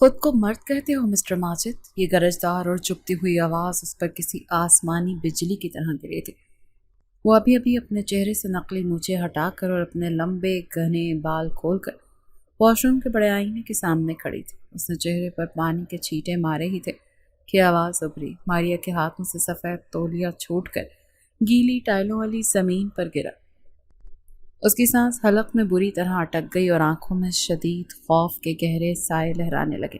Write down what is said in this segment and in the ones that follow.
خود کو مرد کہتے ہو مسٹر ماجد؟ یہ گرجدار اور چپتی ہوئی آواز اس پر کسی آسمانی بجلی کی طرح گری تھی۔ وہ ابھی ابھی اپنے چہرے سے نقلی مونچھیں ہٹا کر اور اپنے لمبے گھنے بال کھول کر واش روم کے بڑے آئینے کے سامنے کھڑی تھی۔ اس نے چہرے پر پانی کے چھینٹے مارے ہی تھے کہ آواز ابھری۔ ماریا کے ہاتھوں سے سفید تولیہ چھوٹ کر گیلی ٹائلوں والی زمین پر گرا۔ اس کی سانس حلق میں بری طرح اٹک گئی اور آنکھوں میں شدید خوف کے گہرے سائے لہرانے لگے۔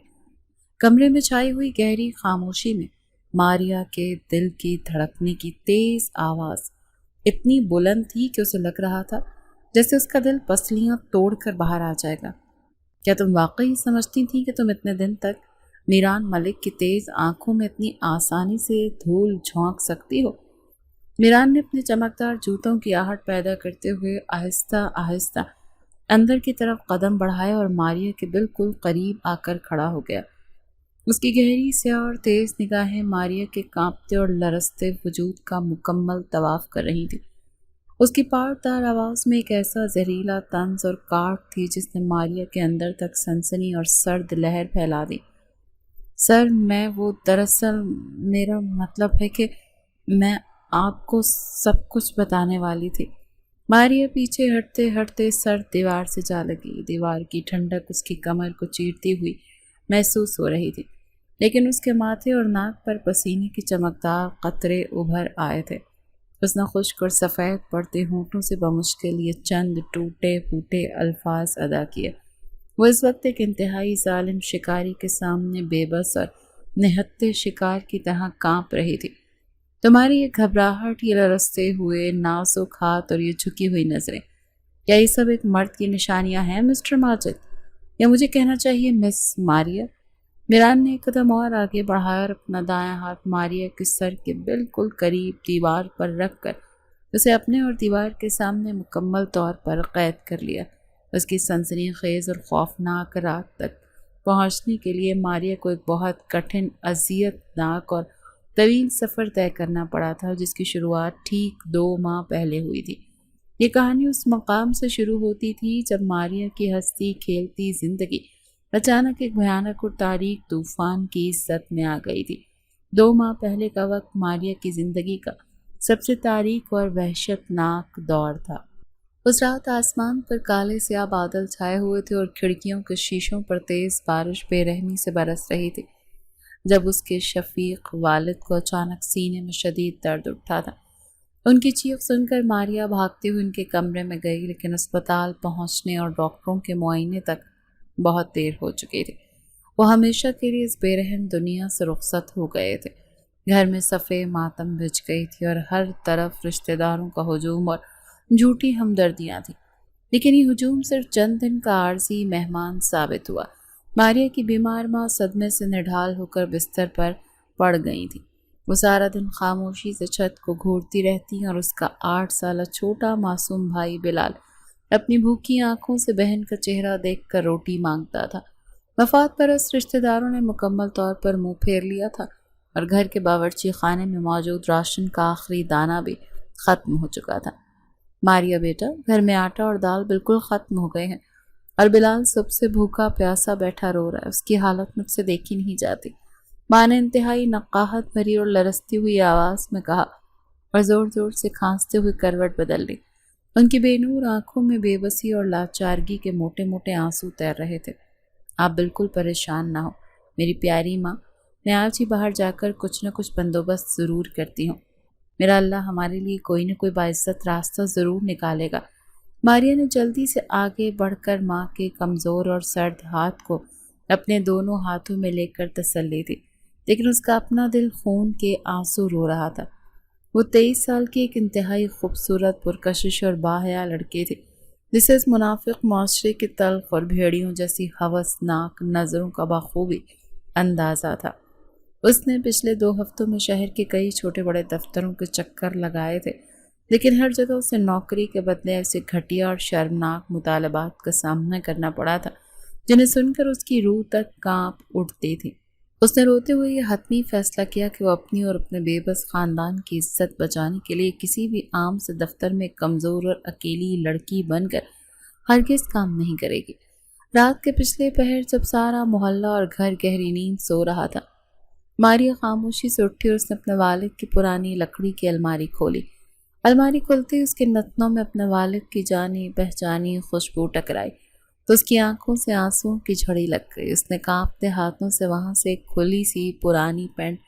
کمرے میں چھائی ہوئی گہری خاموشی میں ماریا کے دل کی دھڑکنے کی تیز آواز اتنی بلند تھی کہ اسے لگ رہا تھا جیسے اس کا دل پسلیاں توڑ کر باہر آ جائے گا۔ کیا تم واقعی سمجھتی تھی کہ تم اتنے دن تک میران ملک کی تیز آنکھوں میں اتنی آسانی سے دھول جھونک سکتی ہو؟ میران نے اپنے چمکدار جوتوں کی آہٹ پیدا کرتے ہوئے آہستہ آہستہ اندر کی طرف قدم بڑھایا اور ماریا کے بالکل قریب آ کر کھڑا ہو گیا۔ اس کی گہری سیاہ اور تیز نگاہیں ماریا کے کانپتے اور لرزتے وجود کا مکمل طواف کر رہی تھی۔ اس کی پاردار آواز میں ایک ایسا زہریلا طنز اور کاٹ تھی جس نے ماریا کے اندر تک سنسنی اور سرد لہر پھیلا دی۔ سر دراصل میرا مطلب ہے کہ میں آپ کو سب کچھ بتانے والی تھی۔ ماریا پیچھے ہٹتے ہٹتے سر دیوار سے جا لگی۔ دیوار کی ٹھنڈک اس کی کمر کو چیرتی ہوئی محسوس ہو رہی تھی، لیکن اس کے ماتھے اور ناک پر پسینے کی چمکدار قطرے ابھر آئے تھے۔ اس نے خشک اور سفید پڑتے ہونٹوں سے بمشکل یہ چند ٹوٹے پھوٹے الفاظ ادا کیے۔ وہ اس وقت ایک انتہائی ظالم شکاری کے سامنے بے بس اور نہتے شکار کی طرح کانپ رہی تھی۔ تمہاری یہ گھبراہٹ، یہ لرزتے ہوئے نازک ہاتھ اور یہ جھکی ہوئی نظریں، کیا یہ سب ایک مرد کی نشانیاں ہیں مسٹر ماجد؟ یا مجھے کہنا چاہیے مس ماریا؟ میران نے ایک قدم اور آگے بڑھایا اور اپنا دایاں ہاتھ ماریا کے سر کے بالکل قریب دیوار پر رکھ کر اسے اپنے اور دیوار کے سامنے مکمل طور پر قید کر لیا۔ اس کی سنسنی خیز اور خوفناک رات تک پہنچنے کے لیے ماریا کو ایک بہت کٹھن، اذیت ناک اور طویل سفر طے کرنا پڑا تھا، جس کی شروعات ٹھیک 2 ماہ پہلے ہوئی تھی۔ یہ کہانی اس مقام سے شروع ہوتی تھی جب ماریا کی ہستی کھیلتی زندگی اچانک ایک بھیانک اور تاریک طوفان کی زد میں آ گئی تھی۔ 2 ماہ پہلے کا وقت ماریا کی زندگی کا سب سے تاریک اور وحشت ناک دور تھا۔ اس رات آسمان پر کالے سیاہ بادل چھائے ہوئے تھے اور کھڑکیوں کے شیشوں پر تیز بارش بے رحمی سے برس رہی تھی، جب اس کے شفیق والد کو اچانک سینے میں شدید درد اٹھا تھا۔ ان کی چیخ سن کر ماریا بھاگتے ہوئے ان کے کمرے میں گئی، لیکن اسپتال پہنچنے اور ڈاکٹروں کے معائنے تک بہت دیر ہو چکی تھی۔ وہ ہمیشہ کے لیے اس بے رحم دنیا سے رخصت ہو گئے تھے۔ گھر میں صفے ماتم بچھ گئی تھی اور ہر طرف رشتہ داروں کا ہجوم اور جھوٹی ہمدردیاں تھیں، لیکن یہ ہجوم صرف چند دن کا عارضی مہمان ثابت ہوا۔ ماریا کی بیمار ماں صدمے سے نڈھال ہو کر بستر پر پڑ گئی تھی۔ وہ سارا دن خاموشی سے چھت کو گھورتی رہتی اور اس کا 8 سالہ چھوٹا معصوم بھائی بلال اپنی بھوکی آنکھوں سے بہن کا چہرہ دیکھ کر روٹی مانگتا تھا۔ مفاد پرست رشتہ داروں نے مکمل طور پر منہ پھیر لیا تھا اور گھر کے باورچی خانے میں موجود راشن کا آخری دانہ بھی ختم ہو چکا تھا۔ ماریا بیٹا، گھر میں آٹا اور دال بالکل ختم ہو گئے ہیں اور بلال سب سے بھوکا پیاسا بیٹھا رو رہا ہے۔ اس کی حالت مجھ سے دیکھی نہیں جاتی، ماں نے انتہائی نقاہت بھری اور لرزتی ہوئی آواز میں کہا اور زور زور سے کھانستے ہوئے کروٹ بدل لی۔ ان کی بے نور آنکھوں میں بے بسی اور لاچارگی کے موٹے موٹے آنسو تیر رہے تھے۔ آپ بالکل پریشان نہ ہو میری پیاری ماں، میں آج ہی باہر جا کر کچھ نہ کچھ بندوبست ضرور کرتی ہوں۔ میرا اللہ ہمارے لیے کوئی نہ کوئی باعزت راستہ ضرور نکالے گا۔ ماریا نے جلدی سے آگے بڑھ کر ماں کے کمزور اور سرد ہاتھ کو اپنے دونوں ہاتھوں میں لے کر تسلی دی، لیکن اس کا اپنا دل خون کے آنسو رو رہا تھا۔ وہ 23 سال کی ایک انتہائی خوبصورت، پرکشش اور باحیا لڑکی تھی، جسے اس منافق معاشرے کی تلخ اور بھیڑیوں جیسی ہوسناک نظروں کا بخوبی اندازہ تھا۔ اس نے پچھلے 2 ہفتوں میں شہر کے کئی چھوٹے بڑے دفتروں کے چکر لگائے تھے، لیکن ہر جگہ اسے نوکری کے بدلے ایسے گھٹیا اور شرمناک مطالبات کا سامنا کرنا پڑا تھا جنہیں سن کر اس کی روح تک کانپ اٹھتی تھی۔ اس نے روتے ہوئے یہ حتمی فیصلہ کیا کہ وہ اپنی اور اپنے بے بس خاندان کی عزت بچانے کے لیے کسی بھی عام سے دفتر میں کمزور اور اکیلی لڑکی بن کر ہرگز کام نہیں کرے گی۔ رات کے پچھلے پہر جب سارا محلہ اور گھر گہری نیند سو رہا تھا، ماریا خاموشی سے اٹھی اور اس نے اپنے والد کی پرانی لکڑی کی الماری کھولی۔ الماری کھلتے ہی اس کے نتنوں میں اپنے والد کی جانی پہچانی خوشبو ٹکرائی تو اس کی آنکھوں سے آنسوں کی جھڑی لگ گئی۔ اس نے کانپتے ہاتھوں سے وہاں سے ایک کھلی سی پرانی پینٹ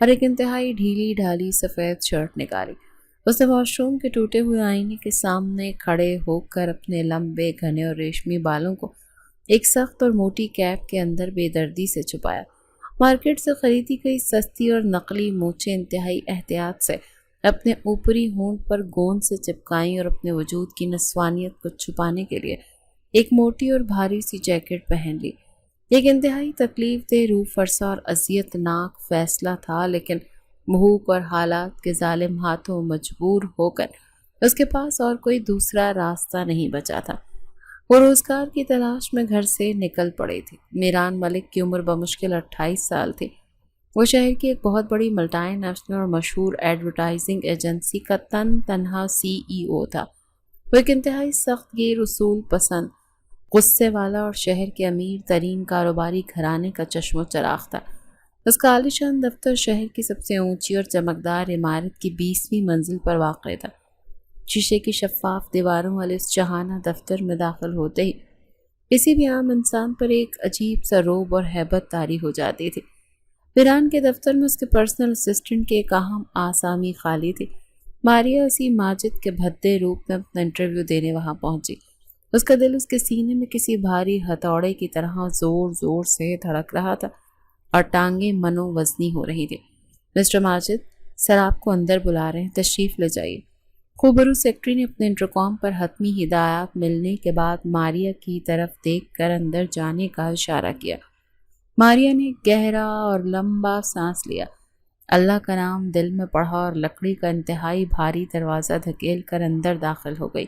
اور ایک انتہائی ڈھیلی ڈھالی سفید شرٹ نکالی۔ اس نے واش روم کے ٹوٹے ہوئے آئینے کے سامنے کھڑے ہو کر اپنے لمبے گھنے اور ریشمی بالوں کو ایک سخت اور موٹی کیپ کے اندر بے دردی سے چھپایا۔ مارکیٹ سے خریدی گئی سستی اور نقلی مونچھیں انتہائی احتیاط سے اپنے اوپری ہونٹ پر گوند سے چپکائیں اور اپنے وجود کی نسوانیت کو چھپانے کے لیے ایک موٹی اور بھاری سی جیکٹ پہن لی۔ ایک انتہائی تکلیف دہ روح فرسا اور اذیت ناک فیصلہ تھا، لیکن بھوک اور حالات کے ظالم ہاتھوں مجبور ہو کر اس کے پاس اور کوئی دوسرا راستہ نہیں بچا تھا۔ وہ روزگار کی تلاش میں گھر سے نکل پڑے تھے۔ میران ملک کی عمر بمشکل 28 سال تھی۔ وہ شہر کی ایک بہت بڑی ملٹی نیشنل اور مشہور ایڈورٹائزنگ ایجنسی کا تنہا CEO تھا۔ وہ ایک انتہائی سخت گیر، اصول پسند، غصے والا اور شہر کے امیر ترین کاروباری گھرانے کا چشم و چراغ تھا۔ اس کا عالیشان دفتر شہر کی سب سے اونچی اور چمکدار عمارت کی 20ویں منزل پر واقع تھا۔ شیشے کی شفاف دیواروں والے اس جہانہ دفتر میں داخل ہوتے ہی کسی بھی عام انسان پر ایک عجیب سا رعب اور ہیبت طاری ہو جاتی تھی۔ میران کے دفتر میں اس کے پرسنل اسسٹنٹ کی ایک اہم آسامی خالی تھی۔ ماریا اسی ماجد کے بھدے روپ میں اپنا انٹرویو دینے وہاں پہنچی۔ اس کا دل اس کے سینے میں کسی بھاری ہتھوڑے کی طرح زور زور سے دھڑک رہا تھا اور ٹانگیں منو وزنی ہو رہی تھی۔ مسٹر ماجد، سر آپ کو اندر بلا رہے ہیں، تشریف لے جائیے۔ خوبرو سیکرٹری نے اپنے انٹرکام پر حتمی ہدایات ملنے کے بعد ماریا کی طرف دیکھ کر اندر جانے کا اشارہ کیا۔ ماریا نے گہرا اور لمبا سانس لیا، اللہ کا نام دل میں پڑھا اور لکڑی کا انتہائی بھاری دروازہ دھکیل کر اندر داخل ہو گئی۔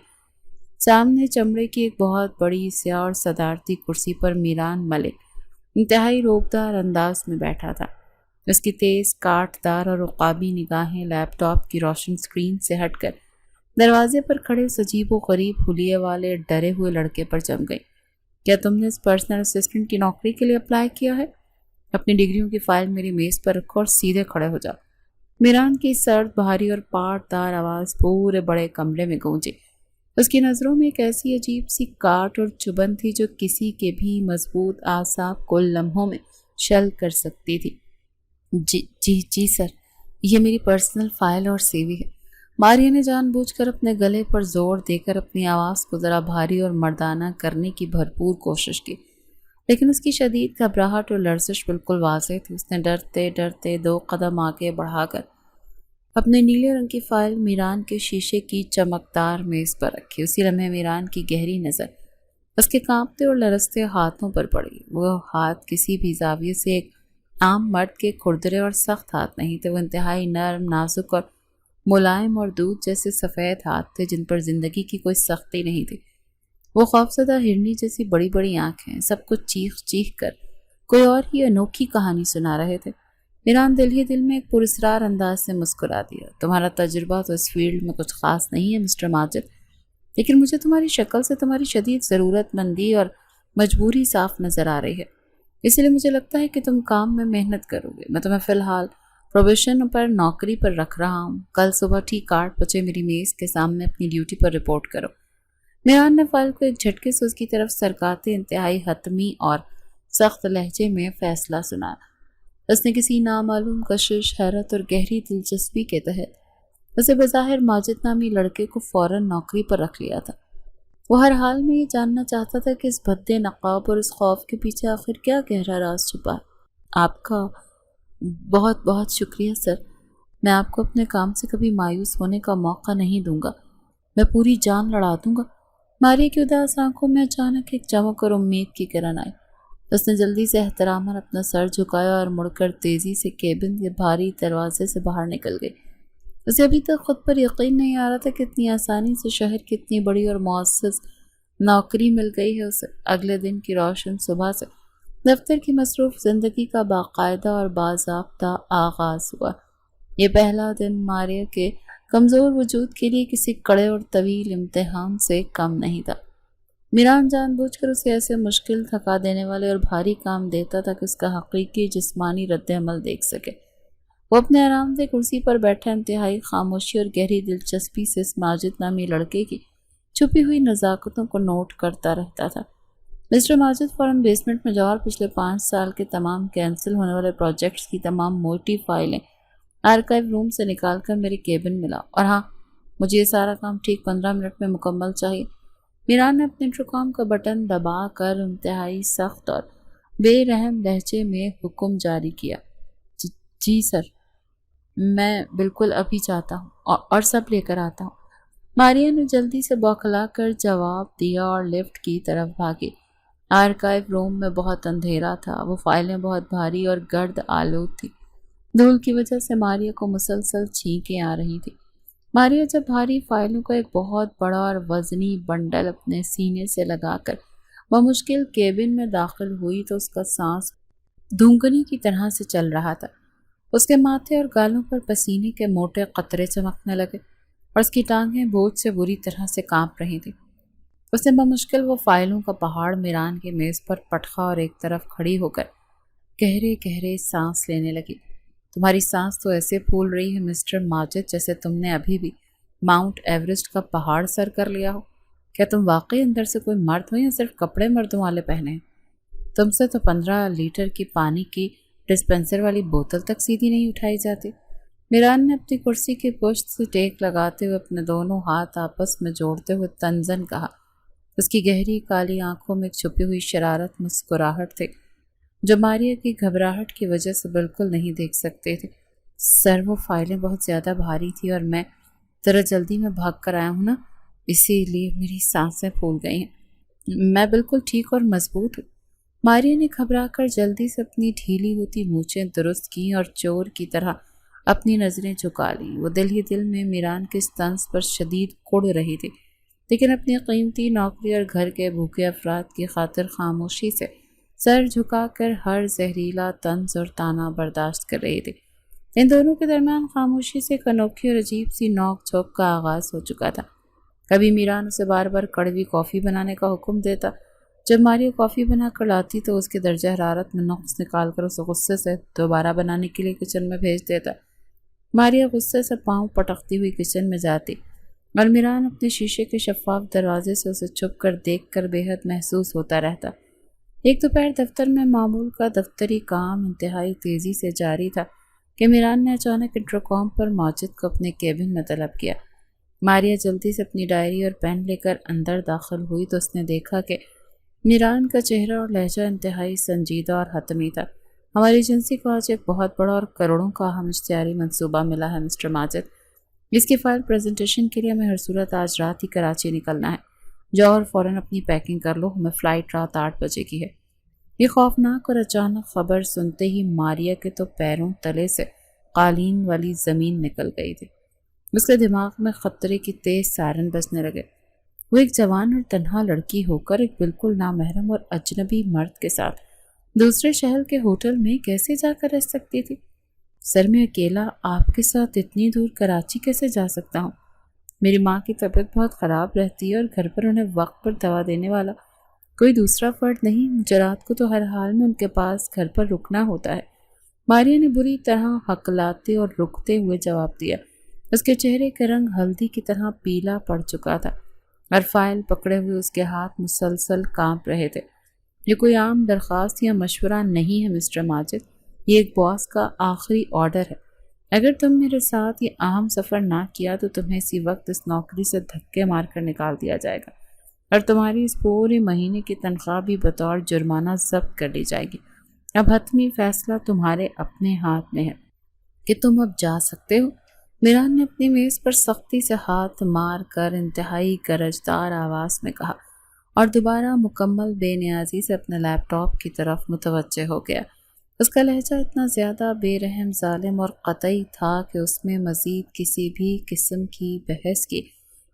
سامنے چمڑے کی ایک بہت بڑی سیاہ اور صدارتی کرسی پر میران ملک انتہائی روبدار انداز میں بیٹھا تھا۔ اس کی تیز کاٹ دار اور عقابی نگاہیں لیپ ٹاپ کی روشن سکرین سے ہٹ کر دروازے پر کھڑے اس عجیب و غریب حلیے والے ڈرے ہوئے لڑکے پر جم گئی۔ کیا تم نے اس پرسنل اسسٹنٹ کی نوکری کے لیے اپلائی کیا ہے؟ اپنی ڈگریوں کی فائل میری میز پر رکھو اور سیدھے کھڑے ہو جاؤ۔ میران کی سرد بھاری اور پاٹ دار آواز پورے بڑے کمرے میں گونجی۔ اس کی نظروں میں ایک ایسی عجیب سی کاٹ اور چبھن تھی جو کسی کے بھی مضبوط اعصاب کو لمحوں میں شل کر سکتی تھی۔ جی سر، یہ میری پرسنل فائل اور CV ہے۔ ماریا نے جان بوجھ کر اپنے گلے پر زور دے کر اپنی آواز کو ذرا بھاری اور مردانہ کرنے کی بھرپور کوشش کی، لیکن اس کی شدید گھبراہٹ اور لرزش بالکل واضح تھی۔ اس نے ڈرتے ڈرتے 2 قدم آگے بڑھا کر اپنے نیلے رنگ کی فائل میران کے شیشے کی چمکدار میز پر رکھی۔ اسی لمحے میران کی گہری نظر اس کے کانپتے اور لرزتے ہاتھوں پر پڑی۔ وہ ہاتھ کسی بھی زاویے سے ایک عام مرد کے کھردرے اور سخت ہاتھ نہیں تھے، وہ انتہائی نرم، نازک اور ملائم اور دودھ جیسے سفید ہاتھ تھے جن پر زندگی کی کوئی سختی نہیں تھی۔ وہ خوفزدہ ہرنی جیسی بڑی بڑی آنکھیں سب کچھ چیخ چیخ کر کوئی اور ہی انوکھی کہانی سنا رہے تھے۔ میران دل ہی دل میں ایک پراسرار انداز سے مسکرا دیا۔ تمہارا تجربہ تو اس فیلڈ میں کچھ خاص نہیں ہے مسٹر ماجد، لیکن مجھے تمہاری شکل سے تمہاری شدید ضرورت مندی اور مجبوری صاف نظر آ رہی ہے، اس لیے مجھے لگتا ہے کہ تم کام میں محنت کرو گے۔ میں تمہیں فی الحال پروبیشن پر نوکری پر رکھ رہا ہوں۔ کل صبح ٹھیک 8 بجے میری میز کے سامنے اپنی ڈیوٹی پر رپورٹ کرو۔ میران نے فائل کو ایک جھٹکے سے اس کی طرف سرکاتے انتہائی حتمی اور سخت لہجے میں فیصلہ سنایا۔ اس نے کسی نامعلوم کشش، حیرت اور گہری دلچسپی کے تحت اسے بظاہر ماجد نامی لڑکے کو فوراً نوکری پر رکھ لیا تھا۔ وہ ہر حال میں یہ جاننا چاہتا تھا کہ اس بھدے نقاب اور اس خوف کے پیچھے آخر کیا گہرا راز چھپا ہے۔ آپ کا بہت بہت شکریہ سر، میں آپ کو اپنے کام سے کبھی مایوس ہونے کا موقع نہیں دوں گا، میں پوری جان لڑا دوں گا۔ ماریا کی اداس آنکھوں میں اچانک ایک چمک اور امید کی کرن آئی۔ اس نے جلدی سے احتراماً اپنا سر جھکایا اور مڑ کر تیزی سے کیبن کے بھاری دروازے سے باہر نکل گئی۔ اسے ابھی تک خود پر یقین نہیں آ رہا تھا کہ اتنی آسانی سے شہر کی اتنی بڑی اور معزز نوکری مل گئی ہے اسے۔ اگلے دن کی روشن صبح سے دفتر کی مصروف زندگی کا باقاعدہ اور باضابطہ آغاز ہوا۔ یہ پہلا دن ماریا کے کمزور وجود کے لیے کسی کڑے اور طویل امتحان سے کم نہیں تھا۔ میران جان بوجھ کر اسے ایسے مشکل، تھکا دینے والے اور بھاری کام دیتا تھا کہ اس کا حقیقی جسمانی رد عمل دیکھ سکے۔ وہ اپنے آرام دہ کرسی پر بیٹھا انتہائی خاموشی اور گہری دلچسپی سے اس ماجد نامی لڑکے کی چھپی ہوئی نزاکتوں کو نوٹ کرتا رہتا تھا۔ مسٹر ماجد فوراً بیسمنٹ میں جا اور پچھلے 5 سال کے تمام کینسل ہونے والے پروجیکٹس کی تمام موٹی فائلیں آرکائیو روم سے نکال کر میرے کیبن میں لا، اور ہاں، مجھے یہ سارا کام ٹھیک 15 منٹ میں مکمل چاہیے۔ میران نے اپنے انٹرکام کا بٹن دبا کر انتہائی سخت اور بے رحم لہجے میں حکم جاری کیا۔ جی سر، میں بالکل ابھی چاہتا ہوں اور سب لے کر آتا ہوں۔ ماریا نے جلدی سے بوکھلا کر جواب دیا اور لفٹ کی طرف بھاگی۔ آرکائیو روم میں بہت اندھیرا تھا، وہ فائلیں بہت بھاری اور گرد آلود تھی۔ دھول کی وجہ سے ماریا کو مسلسل چھینکیں آ رہی تھی۔ ماریا جب بھاری فائلوں کا ایک بہت بڑا اور وزنی بنڈل اپنے سینے سے لگا کر بمشکل کیبن میں داخل ہوئی تو اس کا سانس دھونکنی کی طرح سے چل رہا تھا۔ اس کے ماتھے اور گالوں پر پسینے کے موٹے قطرے چمکنے لگے اور اس کی ٹانگیں بوجھ سے بری طرح سے کانپ رہی تھیں۔ اس نے بمشکل وہ فائلوں کا پہاڑ میران کی میز پر پٹخا اور ایک طرف کھڑی ہو کر گہرے گہرے سانس لینے لگی۔ تمہاری سانس تو ایسے پھول رہی ہے مسٹر ماجد جیسے تم نے ابھی بھی ماؤنٹ ایوریسٹ کا پہاڑ سر کر لیا ہو۔ کیا تم واقعی اندر سے کوئی مرد ہو یا صرف کپڑے مردوں والے پہنے ہیں؟ تم سے تو 15 لیٹر کی پانی کی ڈسپنسر والی بوتل تک سیدھی نہیں اٹھائی جاتی۔ میران نے اپنی کرسی کی پشت سے ٹیک لگاتے ہوئے اپنے دونوں ہاتھ آپس میں جوڑتے ہوئے تنزن کہا۔ اس کی گہری کالی آنکھوں میں ایک چھپی ہوئی شرارت مسکراہٹ تھی جو ماریا کی گھبراہٹ کی وجہ سے بالکل نہیں دیکھ سکتے تھے۔ سر، وہ فائلیں بہت زیادہ بھاری تھی اور میں ذرا جلدی میں بھاگ کر آیا ہوں نا، اسی لیے میری سانسیں پھول گئی ہیں۔ میں بالکل ٹھیک اور مضبوط ہوں۔ ماریا نے گھبرا کر جلدی سے اپنی ڈھیلی ہوتی مونچھیں درست کیں اور چور کی طرح اپنی نظریں جھکا لیں۔ وہ دل ہی دل میں میران کے اس طنز پر شدید کڑ رہی تھی، لیکن اپنی قیمتی نوکری اور گھر کے بھوکے افراد کی خاطر خاموشی سے سر جھکا کر ہر زہریلا طنز اور تانا برداشت کر رہی تھی۔ ان دونوں کے درمیان خاموشی سے ایک انوکھی اور عجیب سی نوک جھوک کا آغاز ہو چکا تھا۔ کبھی میران اسے بار بار کڑوی کافی بنانے کا حکم دیتا۔ جب ماریا کافی بنا کر لاتی تو اس کے درجہ حرارت میں نقص نکال کر اسے غصے سے دوبارہ بنانے کے لیے کچن میں بھیج دیتا۔ ماریا غصے سے پاؤں پٹکتی ہوئی کچن میں جاتی اور میران اپنے شیشے کے شفاف دروازے سے اسے چھپ کر دیکھ کر بے حد محسوس ہوتا رہتا۔ ایک دوپہر دفتر میں معمول کا دفتری کام انتہائی تیزی سے جاری تھا کہ میران نے اچانک انٹرکام پر ماجد کو اپنے کیبن میں طلب کیا۔ ماریا جلدی سے اپنی ڈائری اور پین لے کر اندر داخل ہوئی تو اس نے دیکھا کہ میران کا چہرہ اور لہجہ انتہائی سنجیدہ اور حتمی تھا۔ ہماری ایجنسی کو آج ایک بہت بڑا اور کروڑوں کا اہم اشتہاری منصوبہ ملا ہے مسٹر ماجد۔ اس کی فائل پریزنٹیشن کے لیے ہمیں ہر صورت آج رات ہی کراچی نکلنا ہے۔ جاؤ اور فوراً اپنی پیکنگ کر لو، ہمیں فلائٹ رات 8 بجے کی ہے۔ یہ خوفناک اور اچانک خبر سنتے ہی ماریا کے تو پیروں تلے سے قالین والی زمین نکل گئی تھی۔ اس کے دماغ میں خطرے کی تیز سائرن بجنے لگے۔ وہ ایک جوان اور تنہا لڑکی ہو کر ایک بالکل نامحرم اور اجنبی مرد کے ساتھ دوسرے شہر کے ہوٹل میں کیسے جا کر رہ سکتی تھی؟ سر، میں اکیلا آپ کے ساتھ اتنی دور کراچی کیسے جا سکتا ہوں؟ میری ماں کی طبیعت بہت خراب رہتی ہے اور گھر پر انہیں وقت پر دوا دینے والا کوئی دوسرا فرد نہیں۔ مجھے رات کو تو ہر حال میں ان کے پاس گھر پر رکنا ہوتا ہے۔ ماریا نے بری طرح ہکلاتے اور رکتے ہوئے جواب دیا۔ اس کے چہرے کا رنگ ہلدی کی طرح پیلا پڑ چکا تھا اور فائل پکڑے ہوئے اس کے ہاتھ مسلسل کانپ رہے تھے۔ یہ کوئی عام درخواست یا مشورہ نہیں ہے مسٹر ماجد، یہ ایک باس کا آخری آرڈر ہے۔ اگر تم میرے ساتھ یہ اہم سفر نہ کیا تو تمہیں اسی وقت اس نوکری سے دھکے مار کر نکال دیا جائے گا اور تمہاری اس پورے مہینے کی تنخواہ بھی بطور جرمانہ ضبط کر لی جائے گی۔ اب حتمی فیصلہ تمہارے اپنے ہاتھ میں ہے کہ تم اب جا سکتے ہو۔ میران نے اپنی میز پر سختی سے ہاتھ مار کر انتہائی گرجدار آواز میں کہا اور دوبارہ مکمل بے نیازی سے اپنے لیپ ٹاپ کی طرف متوجہ ہو گیا۔ اس کا لہجہ اتنا زیادہ بے رحم، ظالم اور قطعی تھا کہ اس میں مزید کسی بھی قسم کی بحث کی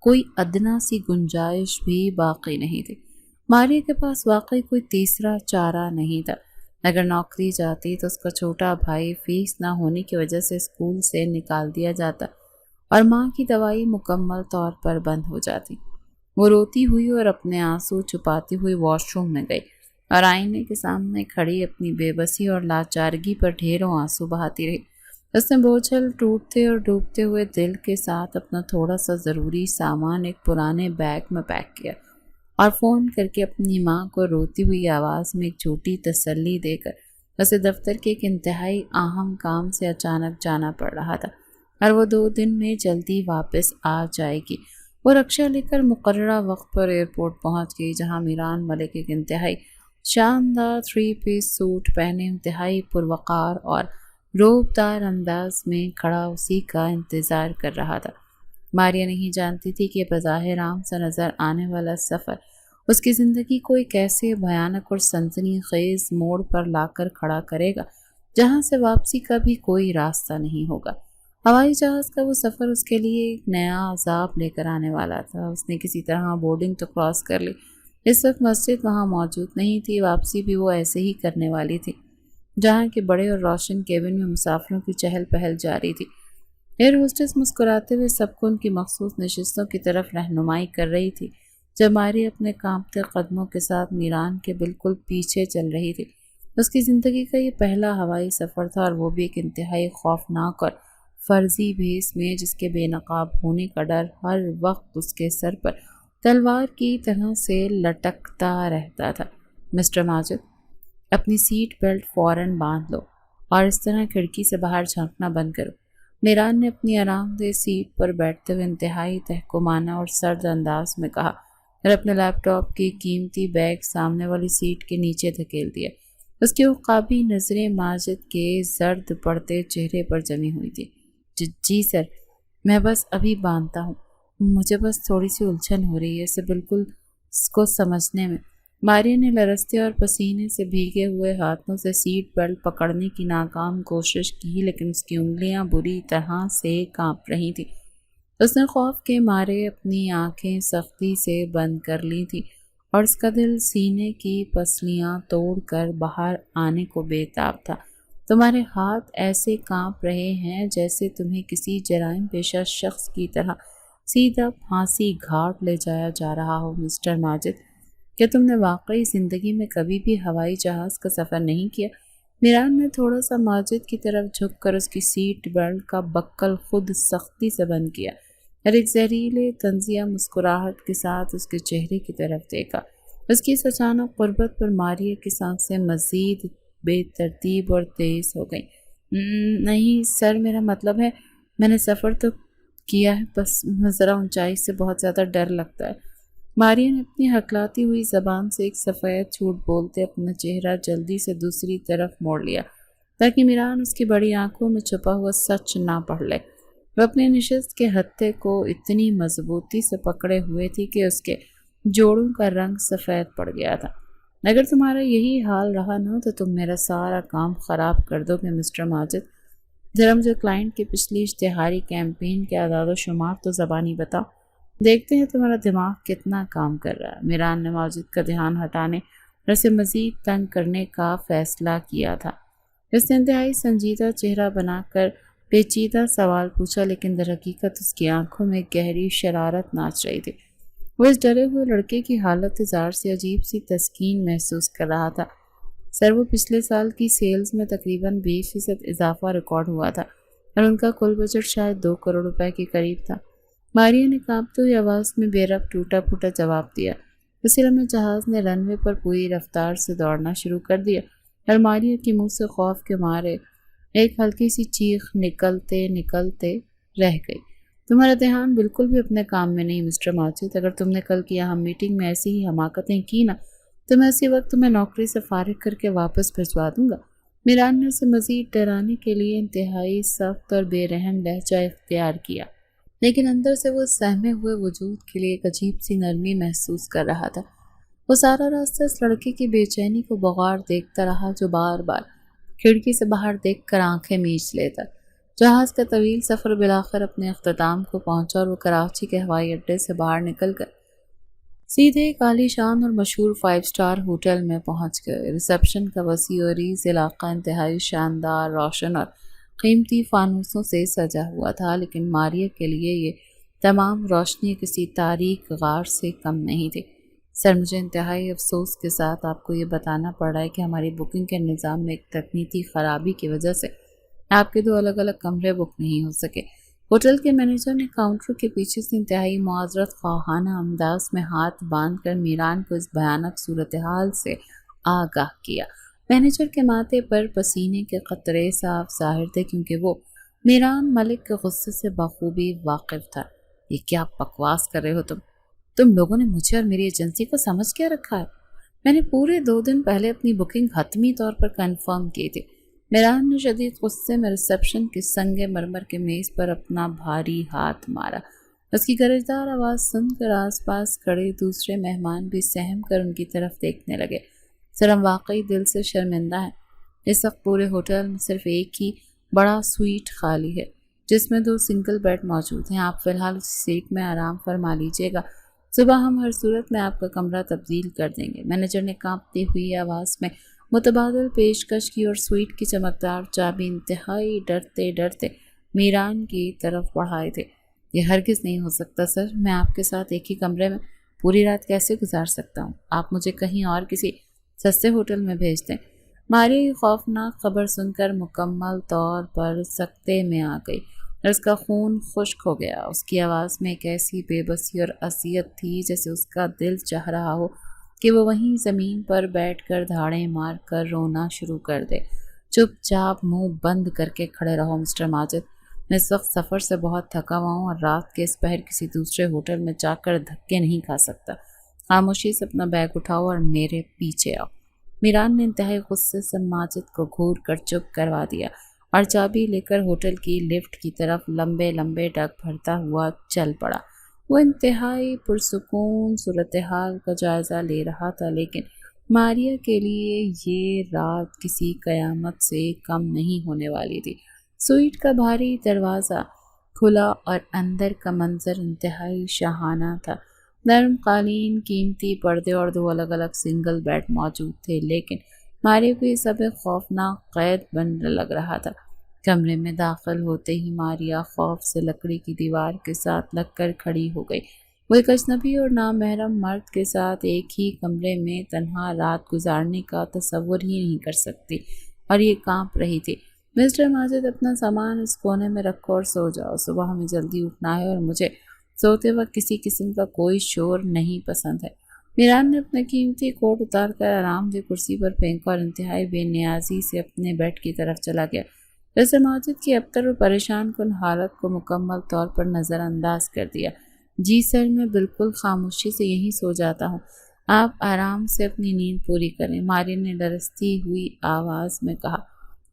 کوئی ادنا سی گنجائش بھی باقی نہیں تھی۔ ماریا کے پاس واقعی کوئی تیسرا چارہ نہیں تھا۔ اگر نوکری جاتی تو اس کا چھوٹا بھائی فیس نہ ہونے کی وجہ سے اسکول سے نکال دیا جاتا اور ماں کی دوائی مکمل طور پر بند ہو جاتی۔ وہ روتی ہوئی اور اپنے آنسو چھپاتی ہوئی واش روم میں گئی اور آئینے کے سامنے کھڑی اپنی بے بسی اور لاچارگی پر ڈھیروں آنسو بہاتی رہی۔ اس نے بوجھل ٹوٹتے اور ڈوبتے ہوئے دل کے ساتھ اپنا تھوڑا سا ضروری سامان ایک پرانے بیگ میں پیک کیا اور فون کر کے اپنی ماں کو روتی ہوئی آواز میں ایک چھوٹی تسلی دے کر اسے دفتر کے ایک انتہائی اہم کام سے اچانک جانا پڑ رہا تھا اور وہ 2 دن میں جلدی واپس آ جائے گی۔ وہ رکشہ لے کر مقررہ وقت پر ایئرپورٹ پہنچ گئی، جہاں میران ملک ایک انتہائی شاندار 3 پیس سوٹ پہنے انتہائی پروقار اور روبدار انداز میں کھڑا اسی کا انتظار کر رہا تھا۔ ماریا نہیں جانتی تھی کہ بظاہر عام سا نظر آنے والا سفر اس کی زندگی کو ایک ایسے بھیانک اور سنسنی خیز موڑ پر لا کر کھڑا کرے گا جہاں سے واپسی کا بھی کوئی راستہ نہیں ہوگا۔ ہوائی جہاز کا وہ سفر اس کے لیے ایک نیا عذاب لے کر آنے والا تھا۔ اس نے کسی طرح بورڈنگ تو کراس کر لی۔ اس وقت مسجد وہاں موجود نہیں تھی، واپسی بھی وہ ایسے ہی کرنے والی تھی، جہاں کے بڑے اور روشن کیبن میں مسافروں کی چہل پہل جاری تھی۔ ایئر ہوسٹس مسکراتے ہوئے سب کو ان کی مخصوص نشستوں کی طرف رہنمائی کر رہی تھی، جب ماری اپنے کانپتے قدموں کے ساتھ میران کے بالکل پیچھے چل رہی تھی۔ اس کی زندگی کا یہ پہلا ہوائی سفر تھا، اور وہ بھی ایک انتہائی خوفناک اور فرضی بھیس میں، جس کے بے نقاب ہونے کا ڈر ہر وقت اس کے سر پر تلوار کی طرح سے لٹکتا رہتا تھا۔ مسٹر ماجد، اپنی سیٹ بیلٹ فوراً باندھ لو اور اس طرح کھڑکی سے باہر جھانکنا بند کرو، میران نے اپنی آرام دہ سیٹ پر بیٹھتے ہوئے انتہائی تحکمانہ اور سرد انداز میں کہا، اور اپنے لیپ ٹاپ کی قیمتی بیگ سامنے والی سیٹ کے نیچے دھکیل دیا۔ اس کی عقابی نظریں ماجد کے زرد پڑتے چہرے پر جمی ہوئی تھی۔ جی سر، میں بس ابھی باندھتا ہوں، مجھے بس تھوڑی سی الجھن ہو رہی ہے اسے بالکل کو سمجھنے میں۔ ماریا نے لرزتے اور پسینے سے بھیگے ہوئے ہاتھوں سے سیٹ بیلٹ پکڑنے کی ناکام کوشش کی، لیکن اس کی انگلیاں بری طرح سے کانپ رہی تھیں۔ اس نے خوف کے مارے اپنی آنکھیں سختی سے بند کر لی تھیں اور اس کا دل سینے کی پسلیاں توڑ کر باہر آنے کو بے تاب تھا۔ تمہارے ہاتھ ایسے کانپ رہے ہیں جیسے تمہیں کسی جرائم پیشہ شخص کی طرح سیدھا پھانسی گھاٹ لے جایا جا رہا ہو۔ مسٹر ماجد، کیا تم نے واقعی زندگی میں کبھی بھی ہوائی جہاز کا سفر نہیں کیا؟ میران نے تھوڑا سا ماجد کی طرف جھک کر اس کی سیٹ بیلٹ کا بکل خود سختی سے بند کیا اور ایک زہریلے طنزیہ مسکراہٹ کے ساتھ اس کے چہرے کی طرف دیکھا۔ اس کی اس اچانک قربت پر ماریا کی سانسیں مزید بے ترتیب اور تیز ہو گئیں۔ نہیں سر، میرا مطلب ہے میں نے سفر تو کیا ہے، بس ذرا اونچائی سے بہت زیادہ ڈر لگتا ہے۔ ماریا نے اپنی ہکلاتی ہوئی زبان سے ایک سفید جھوٹ بولتے اپنا چہرہ جلدی سے دوسری طرف موڑ لیا تاکہ میران اس کی بڑی آنکھوں میں چھپا ہوا سچ نہ پڑھ لے۔ وہ اپنے نشست کے ہتھے کو اتنی مضبوطی سے پکڑے ہوئے تھی کہ اس کے جوڑوں کا رنگ سفید پڑ گیا تھا۔ اگر تمہارا یہی حال رہا نا تو تم میرا سارا کام خراب کر دو گے مسٹر ماجد۔ ذرا مجھے کلائنٹ کی پچھلی اشتہاری کیمپین کے اعداد و شمار تو زبانی بتاؤ، دیکھتے ہیں تمہارا دماغ کتنا کام کر رہا ہے۔ میران نے ماجد کا دھیان ہٹانے اور اسے مزید تنگ کرنے کا فیصلہ کیا تھا۔ اس نے انتہائی سنجیدہ چہرہ بنا کر پیچیدہ سوال پوچھا، لیکن در حقیقت اس کی آنکھوں میں گہری شرارت ناچ رہی تھی۔ وہ اس ڈرے ہوئے لڑکے کی حالت زار سے عجیب سی تسکین محسوس کر رہا تھا۔ سر، وہ پچھلے سال کی سیلز میں تقریباً 20% اضافہ ریکارڈ ہوا تھا اور ان کا کل بجٹ شاید 2 کروڑ روپے کے قریب تھا۔ ماریا نے کانپتی ہوئی آواز میں بے ربط ٹوٹا پھوٹا جواب دیا۔ اسی لمحے جہاز نے رن وے پر پوری رفتار سے دوڑنا شروع کر دیا اور ماریا کے منہ سے خوف کے مارے ایک ہلکی سی چیخ نکلتے نکلتے رہ گئی۔ تمہارا دھیان بالکل بھی اپنے کام میں نہیں مسٹر ماجد۔ اگر تم نے کل کی اہم میٹنگ میں ایسی ہی حماقتیں کی نا تو میں اسی وقت تمہیں نوکری سے فارغ کر کے واپس بھجوا دوں گا۔ میران نے اسے مزید ڈرانے کے لیے انتہائی سخت اور بے رحم لہجہ اختیار کیا، لیکن اندر سے وہ سہمے ہوئے وجود کے لیے ایک عجیب سی نرمی محسوس کر رہا تھا۔ وہ سارا راستہ اس لڑکے کی بے چینی کو بغور دیکھتا رہا، جو بار بار کھڑکی سے باہر دیکھ کر آنکھیں میچ لیتا۔ جہاز کا طویل سفر بالآخر اپنے اختتام کو پہنچا اور وہ کراچی کے ہوائی اڈے سے باہر نکل کر سیدھے ایک عالی شان اور مشہور 5 اسٹار ہوٹل میں پہنچ گئے۔ ریسپشن کا وسیع و عریض علاقہ انتہائی شاندار، روشن اور قیمتی فانوسوں سے سجا ہوا تھا، لیکن ماریا کے لیے یہ تمام روشنی کسی تاریک غار سے کم نہیں تھی۔ سر، مجھے انتہائی افسوس کے ساتھ آپ کو یہ بتانا پڑ رہا ہے کہ ہماری بکنگ کے نظام میں ایک تکنیکی خرابی کی وجہ سے آپ کے 2 الگ الگ کمرے بک نہیں ہو سکے۔ ہوٹل کے مینیجر نے کاؤنٹر کے پیچھے سے انتہائی معذرت خواہانہ انداز میں ہاتھ باندھ کر میران کو اس بھیانک صورتحال سے آگاہ کیا۔ مینیجر کے ماتھے پر پسینے کے قطرے صاف ظاہر تھے کیونکہ وہ میران ملک کے غصے سے بخوبی واقف تھا۔ یہ کیا بکواس کر رہے ہو تم لوگوں نے مجھے اور میری ایجنسی کو سمجھ کیا رکھا ہے؟ میں نے پورے 2 دن پہلے اپنی بکنگ حتمی طور پر کنفرم کی تھی۔ میران نے شدید غصے میں ریسیپشن کی سنگ مرمر کے میز پر اپنا بھاری ہاتھ مارا۔ اس کی گرجدار آواز سن کر آس پاس کھڑے دوسرے مہمان بھی سہم کر ان کی طرف دیکھنے لگے۔ سر، ہم واقعی دل سے شرمندہ ہیں۔ اس وقت پورے ہوٹل میں صرف ایک ہی بڑا سویٹ خالی ہے جس میں 2 سنگل بیڈ موجود ہیں۔ آپ فی الحال اس سیٹ میں آرام فرما لیجیے گا۔ صبح ہم ہر صورت میں آپ کا کمرہ تبدیل کر دیں گے۔ مینیجر نے کانپتی ہوئی آواز میں متبادل پیشکش کی اور سویٹ کی چمکدار چابی انتہائی ڈرتے ڈرتے میران کی طرف بڑھائے تھے۔ یہ ہرگز نہیں ہو سکتا سر، میں آپ کے ساتھ ایک ہی کمرے میں پوری رات کیسے گزار سکتا ہوں؟ آپ مجھے کہیں اور کسی سستے ہوٹل میں بھیج دیں۔ ماریا یہ خوفناک خبر سن کر مکمل طور پر سکتے میں آ گئی اور اس کا خون خشک ہو گیا۔ اس کی آواز میں ایک ایسی بے بسی اور اذیت تھی جیسے اس کا دل چاہ رہا ہو کہ وہ وہیں زمین پر بیٹھ کر دھاڑیں مار کر رونا شروع کر دے۔ چپ چاپ منہ بند کر کے کھڑے رہو مسٹر ماجد، میں اس وقت سفر سے بہت تھکا ہوا ہوں اور رات کے اس پہر کسی دوسرے ہوٹل میں جا کر دھکے نہیں کھا سکتا۔ خاموشی سے اپنا بیگ اٹھاؤ اور میرے پیچھے آؤ۔ میران نے انتہائی غصے سے ماجد کو گھور کر چپ کروا دیا اور چابی لے کر ہوٹل کی لفٹ کی طرف لمبے لمبے ڈگ بھرتا ہوا چل پڑا۔ وہ انتہائی پرسکون صورتحال کا جائزہ لے رہا تھا، لیکن ماریا کے لیے یہ رات کسی قیامت سے کم نہیں ہونے والی تھی۔ سوئٹ کا بھاری دروازہ کھلا اور اندر کا منظر انتہائی شاہانہ تھا۔ نرم قالین، قیمتی پردے اور 2 الگ الگ سنگل بیڈ موجود تھے، لیکن ماریا کو یہ سب ایک خوفناک قید بند لگ رہا تھا۔ کمرے میں داخل ہوتے ہی ماریا خوف سے لکڑی کی دیوار کے ساتھ لگ کر کھڑی ہو گئی۔ وہ ایک اجنبی اور نامحرم مرد کے ساتھ ایک ہی کمرے میں تنہا رات گزارنے کا تصور ہی نہیں کر سکتی اور یہ کانپ رہی تھی۔ مسٹر ماجد، اپنا سامان اس کونے میں رکھو اور سو جاؤ۔ صبح ہمیں جلدی اٹھنا ہے اور مجھے سوتے وقت کسی قسم کا کوئی شور نہیں پسند ہے۔ میران نے اپنا قیمتی کوٹ اتار کر آرام دہ کرسی پر پھینکا اور انتہائی بے نیازی سے اپنے بیڈ کی طرف چلا گیا۔ مسٹر ماجد کی ابتر اور پریشان کن حالت کو مکمل طور پر نظر انداز کر دیا۔ جی سر، میں بالکل خاموشی سے یہیں سو جاتا ہوں۔ آپ آرام سے اپنی نیند پوری کریں، ماریا نے لرزتی ہوئی آواز میں کہا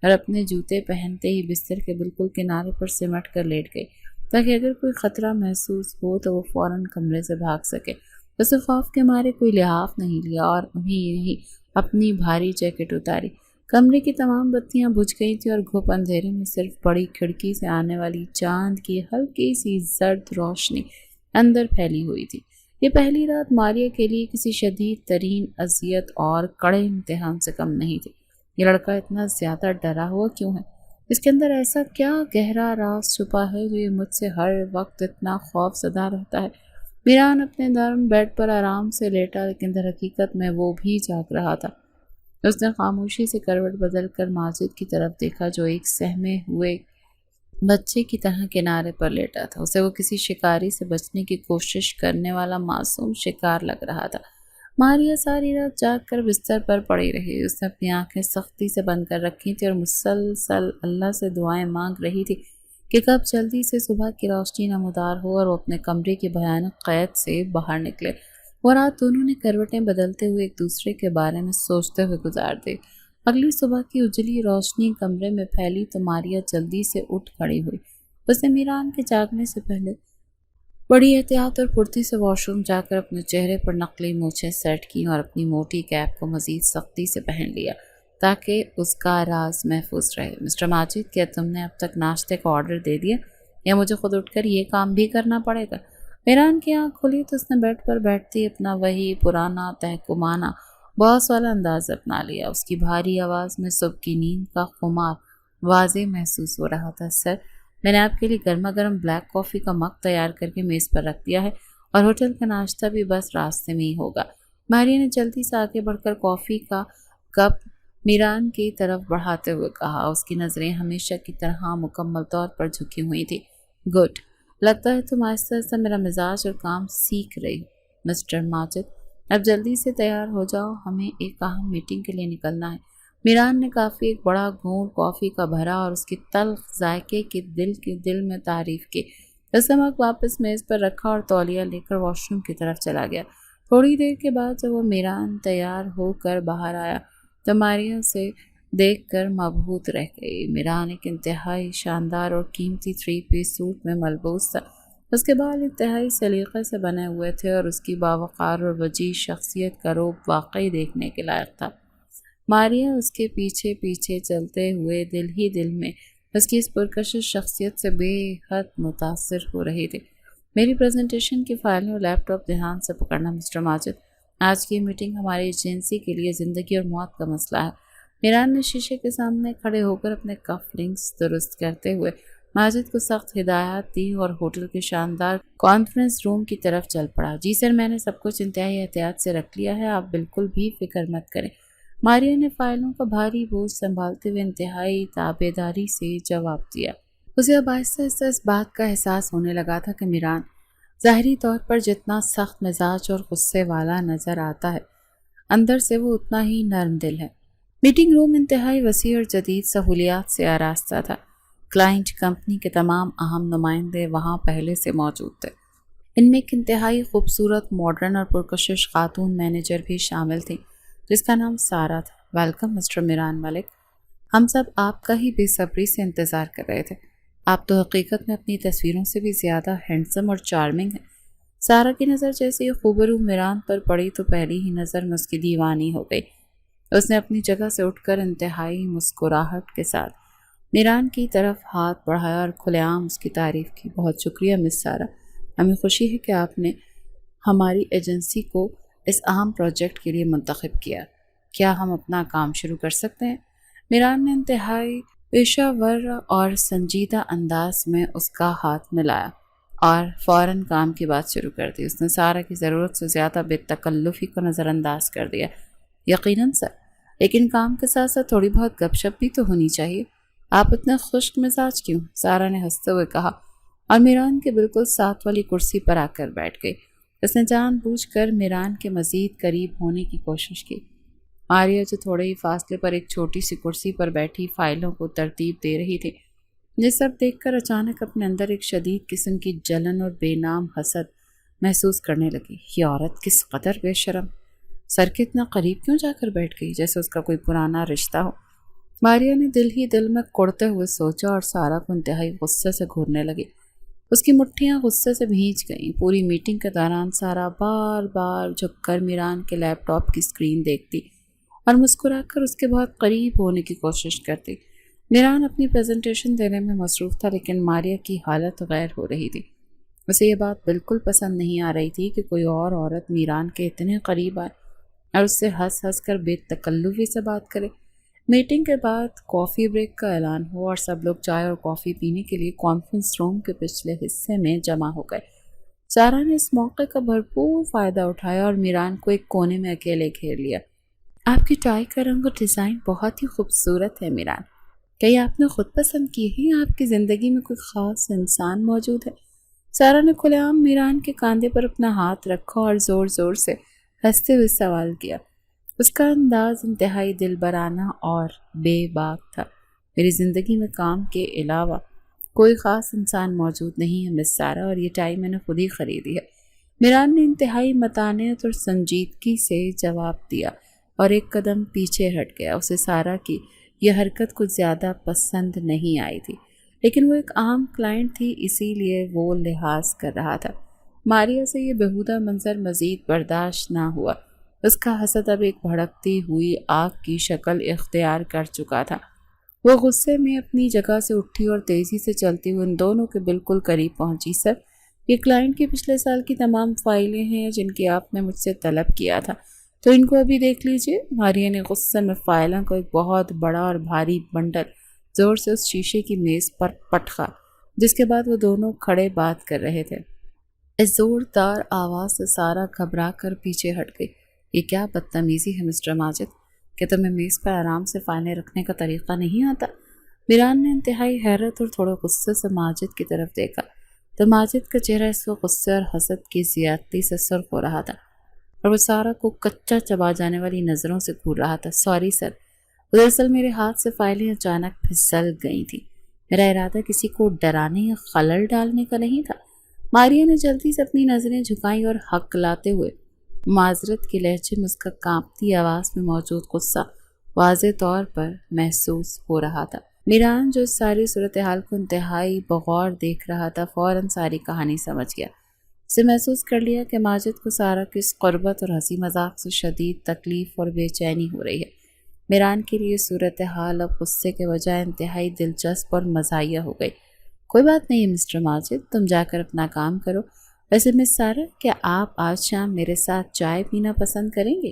اور اپنے جوتے پہنتے ہی بستر کے بالکل کنارے پر سمٹ کر لیٹ گئی تاکہ اگر کوئی خطرہ محسوس ہو تو وہ فوراً کمرے سے بھاگ سکے۔ اسے خوف کے مارے کوئی لحاف نہیں لیا اور انہیں یہی اپنی بھاری جیکٹ اتاری۔ کمرے کی تمام بتیاں بجھ گئی تھیں اور گھپ اندھیرے میں صرف بڑی کھڑکی سے آنے والی چاند کی ہلکی سی زرد روشنی اندر پھیلی ہوئی تھی۔ یہ پہلی رات ماریا کے لیے کسی شدید ترین اذیت اور کڑے امتحان سے کم نہیں تھی۔ یہ لڑکا اتنا زیادہ ڈرا ہوا کیوں ہے؟ اس کے اندر ایسا کیا گہرا راز چھپا ہے جو یہ مجھ سے ہر وقت اتنا خوف زدہ رہتا ہے؟ میران اپنے نرم بیڈ پر آرام سے لیٹا، لیکن در حقیقت میں وہ بھی جاگ رہا تھا۔ اس نے خاموشی سے کروٹ بدل کر ماجد کی طرف دیکھا جو ایک سہمے ہوئے بچے کی طرح کنارے پر لیٹا تھا۔ اسے وہ کسی شکاری سے بچنے کی کوشش کرنے والا معصوم شکار لگ رہا تھا۔ ماریا ساری رات جاگ کر بستر پر پڑی رہی۔ اس نے اپنی آنکھیں سختی سے بند کر رکھی تھی اور مسلسل اللہ سے دعائیں مانگ رہی تھی کہ کب جلدی سے صبح کی روشنی نمودار ہو اور وہ اپنے کمرے کی بھیانک قید سے باہر نکلے۔ وہ رات دونوں نے کروٹیں بدلتے ہوئے ایک دوسرے کے بارے میں سوچتے ہوئے گزار دی۔ اگلی صبح کی اجلی روشنی کمرے میں پھیلی تو ماریا جلدی سے اٹھ کھڑی ہوئی۔ اس نے میران کے جاگنے سے پہلے بڑی احتیاط اور پھرتی سے واش روم جا کر اپنے چہرے پر نقلی مونچھیں سیٹ کی اور اپنی موٹی کیپ کو مزید سختی سے پہن لیا تاکہ اس کا راز محفوظ رہے۔ مسٹر ماجد، کیا تم نے اب تک ناشتے کا آرڈر دے دیا یا مجھے خود اٹھ کر یہ کام بھی کرنا پڑے گا؟ میران کی آنکھ کھلی تو اس نے بیڈ پر بیٹھتی اپنا وہی پرانا تحکمانہ باس والا انداز اپنا لیا۔ اس کی بھاری آواز میں صبح کی نیند کا خمار واضح محسوس ہو رہا تھا۔ سر، میں نے آپ کے لیے گرما گرم بلیک کافی کا مگ تیار کر کے میز پر رکھ دیا ہے اور ہوٹل کا ناشتہ بھی بس راستے میں ہی ہوگا۔ ماریا نے جلدی سے آگے بڑھ کر کافی کا کپ میران کی طرف بڑھاتے ہوئے کہا۔ اس کی نظریں ہمیشہ کی طرح مکمل طور پر جھکی ہوئی تھی۔ گڈ، لگتا ہے تم آہستہ آہستہ میرا مزاج اور کام سیکھ رہی ہو مسٹر ماجد۔ اب جلدی سے تیار ہو جاؤ، ہمیں ایک اہم میٹنگ کے لیے نکلنا ہے۔ میران نے کافی ایک بڑا گھونٹ کافی کا بھرا اور اس کی تلخ ذائقے کی دل میں تعریف کی۔ اس نے مگ واپس میز پر رکھا اور تولیہ لے کر واش روم کی طرف چلا گیا۔ تھوڑی دیر کے بعد جب وہ میران تیار ہو کر باہر آیا تو ماریا سے دیکھ کر مبہوت رہ گئی۔ میران ایک انتہائی شاندار اور قیمتی 3 پیس سوٹ میں ملبوس تھا۔ اس کے بال انتہائی سلیقے سے بنے ہوئے تھے اور اس کی باوقار اور وجیح شخصیت کا روپ واقعی دیکھنے کے لائق تھا۔ ماریا اس کے پیچھے پیچھے چلتے ہوئے دل میں اس کی اس پرکشش شخصیت سے بے حد متاثر ہو رہی تھی۔ میری پریزنٹیشن کی فائلیں اور لیپ ٹاپ دھیان سے پکڑنا مسٹر ماجد، آج کی میٹنگ ہماری ایجنسی کے لیے زندگی اور موت کا مسئلہ ہے۔ میران نے شیشے کے سامنے کھڑے ہو کر اپنے کف لنکس درست کرتے ہوئے ماجد کو سخت ہدایات دی اور ہوٹل کے شاندار کانفرنس روم کی طرف چل پڑا۔ جی سر، میں نے سب کچھ انتہائی احتیاط سے رکھ لیا ہے، آپ بالکل بھی فکر مت کریں۔ ماریا نے فائلوں کا بھاری بوجھ سنبھالتے ہوئے انتہائی تابعداری سے جواب دیا۔ اسے اب آہستہ آہستہ اس بات کا احساس ہونے لگا تھا کہ میران ظاہری طور پر جتنا سخت مزاج اور غصے والا نظر آتا ہے، اندر سے وہ اتنا ہی نرم دل ہے۔ میٹنگ روم انتہائی وسیع اور جدید سہولیات سے آراستہ تھا۔ کلائنٹ کمپنی کے تمام اہم نمائندے وہاں پہلے سے موجود تھے۔ ان میں ایک انتہائی خوبصورت ماڈرن اور پرکشش خاتون مینیجر بھی شامل تھی جس کا نام سارا تھا۔ ویلکم مسٹر میران ملک، ہم سب آپ کا ہی بے صبری سے انتظار کر رہے تھے۔ آپ تو حقیقت میں اپنی تصویروں سے بھی زیادہ ہینڈسم اور چارمنگ ہیں۔ سارا کی نظر جیسے ہی خوبرو میران پر پڑی تو پہلی ہی نظر میں اس کی دیوانی ہو گئی۔ اس نے اپنی جگہ سے اٹھ کر انتہائی مسکراہٹ کے ساتھ میران کی طرف ہاتھ بڑھایا اور کھلے عام اس کی تعریف کی۔ بہت شکریہ مس سارا، ہمیں خوشی ہے کہ آپ نے ہماری ایجنسی کو اس اہم پروجیکٹ کے لیے منتخب کیا۔ کیا ہم اپنا کام شروع کر سکتے ہیں؟ میران نے انتہائی پیشہ ور اور سنجیدہ انداز میں اس کا ہاتھ ملایا اور فوراً کام کی بات شروع کر دی۔ اس نے سارا کی ضرورت سے زیادہ بے تکلفی کو نظر انداز کر دیا۔ یقیناً سر، لیکن کام کے ساتھ ساتھ تھوڑی بہت گپ شپ بھی تو ہونی چاہیے۔ آپ اتنے خشک مزاج کیوں؟ سارا نے ہنستے ہوئے کہا اور میران کے بالکل ساتھ والی کرسی پر آ کر بیٹھ گئی۔ اس نے جان بوجھ کر میران کے مزید قریب ہونے کی کوشش کی۔ ماریا جو تھوڑے ہی فاصلے پر ایک چھوٹی سی کرسی پر بیٹھی فائلوں کو ترتیب دے رہی تھی، یہ سب دیکھ کر اچانک اپنے اندر ایک شدید قسم کی جلن اور بے نام حسد محسوس کرنے لگی۔ یہ عورت کس قدر بے شرم، سر کے اتنا قریب کیوں جا کر بیٹھ گئی جیسے اس کا کوئی پرانا رشتہ ہو۔ ماریا نے دل ہی دل میں کڑتے ہوئے سوچا اور سارا کو انتہائی غصے سے گھورنے لگی۔ اس کی مٹھیاں غصے سے بھیج گئیں۔ پوری میٹنگ کے دوران سارا بار بار جھک کر میران کے لیپ ٹاپ کی اسکرین دیکھتی اور مسکرا کر اس کے بہت قریب ہونے کی کوشش کرتی۔ میران اپنی پریزنٹیشن دینے میں مصروف تھا لیکن ماریا کی حالت غیر ہو رہی تھی۔ اسے یہ بات بالکل پسند نہیں آ رہی تھی کہ کوئی اور عورت میران کے اتنے قریب آئے اور اس سے ہنس ہنس کر بے تکلفی سے بات کرے۔ میٹنگ کے بعد کافی بریک کا اعلان ہوا اور سب لوگ چائے اور کافی پینے کے لیے کانفرنس روم کے پچھلے حصے میں جمع ہو گئے۔ سارا نے اس موقع کا بھرپور فائدہ اٹھایا اور میران کو ایک کونے میں اکیلے گھیر لیا۔ آپ کی ٹائی کا رنگ اور ڈیزائن بہت ہی خوبصورت ہے میران، کہیں آپ نے خود پسند کی ہے یا آپ کی زندگی میں کوئی خاص انسان موجود ہے؟ سارا نے کھلے عام میران کے کاندھے پر اپنا ہاتھ رکھا اور زور زور سے ہنستے ہوئے سوال کیا۔ اس کا انداز انتہائی دل برانہ اور بے باک تھا۔ میری زندگی میں کام کے علاوہ کوئی خاص انسان موجود نہیں ہے مس سارا، اور یہ ٹائی میں نے خود ہی خریدی ہے۔ میران نے انتہائی متانت اور سنجیدگی سے جواب دیا اور ایک قدم پیچھے ہٹ گیا۔ اسے سارا کی یہ حرکت کچھ زیادہ پسند نہیں آئی تھی، لیکن وہ ایک عام کلائنٹ تھی اسی لیے وہ لحاظ کر رہا تھا۔ ماریا سے یہ بےہودہ منظر مزید برداشت نہ ہوا۔ اس کا حسد اب ایک بھڑکتی ہوئی آگ کی شکل اختیار کر چکا تھا۔ وہ غصے میں اپنی جگہ سے اٹھی اور تیزی سے چلتی ہوئی ان دونوں کے بالکل قریب پہنچی۔ سر، یہ کلائنٹ کی پچھلے سال کی تمام فائلیں ہیں جن کی آپ نے مجھ سے طلب کیا تھا، تو ان کو ابھی دیکھ لیجئے۔ ماریا نے غصے میں فائلوں کو ایک بہت بڑا اور بھاری بنڈل زور سے اس شیشے کی میز پر پٹخا۔ جس کے بعد وہ دونوں کھڑے بات کر رہے تھے۔ اس زوردار آواز سے سارا گھبرا کر پیچھے ہٹ گئی۔ یہ کیا بدتمیزی ہے مسٹر ماجد کہ تمہیں میز پر آرام سے فائلیں رکھنے کا طریقہ نہیں آتا؟ میران نے انتہائی حیرت اور تھوڑے غصے سے ماجد کی طرف دیکھا تو ماجد کا چہرہ اس وقت غصے اور حسد کی زیادتی سے سرخ ہو رہا تھا اور وہ سارا کو کچا چبا جانے والی نظروں سے گھور رہا تھا۔ سوری سر، دراصل میرے ہاتھ سے فائلیں اچانک پھسل گئی تھیں۔ میرا ارادہ کسی کو ڈرانے یا خلل ڈالنے کا نہیں تھا۔ ماریا نے جلدی سے اپنی نظریں جھکائیں اور حق لاتے ہوئے معذرت کے لہجے میں اس کا کانپتی آواز میں موجود غصہ واضح طور پر محسوس ہو رہا تھا۔ میران جو اس ساری صورتحال کو انتہائی بغور دیکھ رہا تھا فوراً ساری کہانی سمجھ گیا۔ اسے محسوس کر لیا کہ ماجد کو سارا کی اس قربت اور ہنسی مذاق سے شدید تکلیف اور بے چینی ہو رہی ہے۔ میران کے لیے صورتحال اب غصے کے بجائے انتہائی دلچسپ اور مزاحیہ ہو گئی۔ کوئی بات نہیں مسٹر ماجد، تم جا کر اپنا کام کرو۔ ویسے مس سارا، کیا آپ آج شام میرے ساتھ چائے پینا پسند کریں گے؟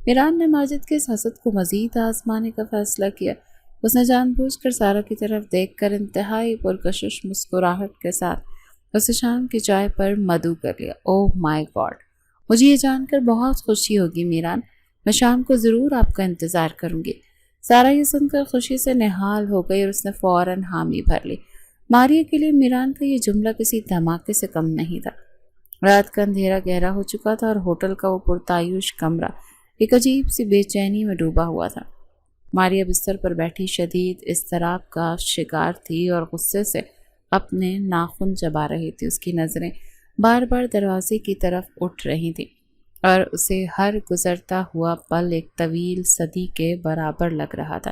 میران نے ماجد کے اس حسد کو مزید آزمانے کا فیصلہ کیا۔ اس نے جان بوجھ کر سارا کی طرف دیکھ کر انتہائی پرکشش مسکراہٹ کے ساتھ اسے شام کی چائے پر مدعو کر لیا۔ اوہ مائی گاڈ، مجھے یہ جان کر بہت خوشی ہوگی میران، میں شام کو ضرور آپ کا انتظار کروں گی۔ سارا یہ سن کر خوشی سے نہال ہو گئی اور اس نے فوراً حامی بھر لی۔ ماریا کے لیے میران کا یہ جملہ کسی دھماکے سے کم نہیں تھا۔ رات کا اندھیرا گہرا ہو چکا تھا اور ہوٹل کا وہ پرتعیش کمرہ ایک عجیب سی بے چینی میں ڈوبا ہوا تھا۔ ماریا بستر پر بیٹھی شدید اضطراب کا شکار تھی اور غصے سے اپنے ناخن چبا رہی تھی۔ اس کی نظریں بار بار دروازے کی طرف اٹھ رہی تھیں اور اسے ہر گزرتا ہوا پل ایک طویل صدی کے برابر لگ رہا تھا۔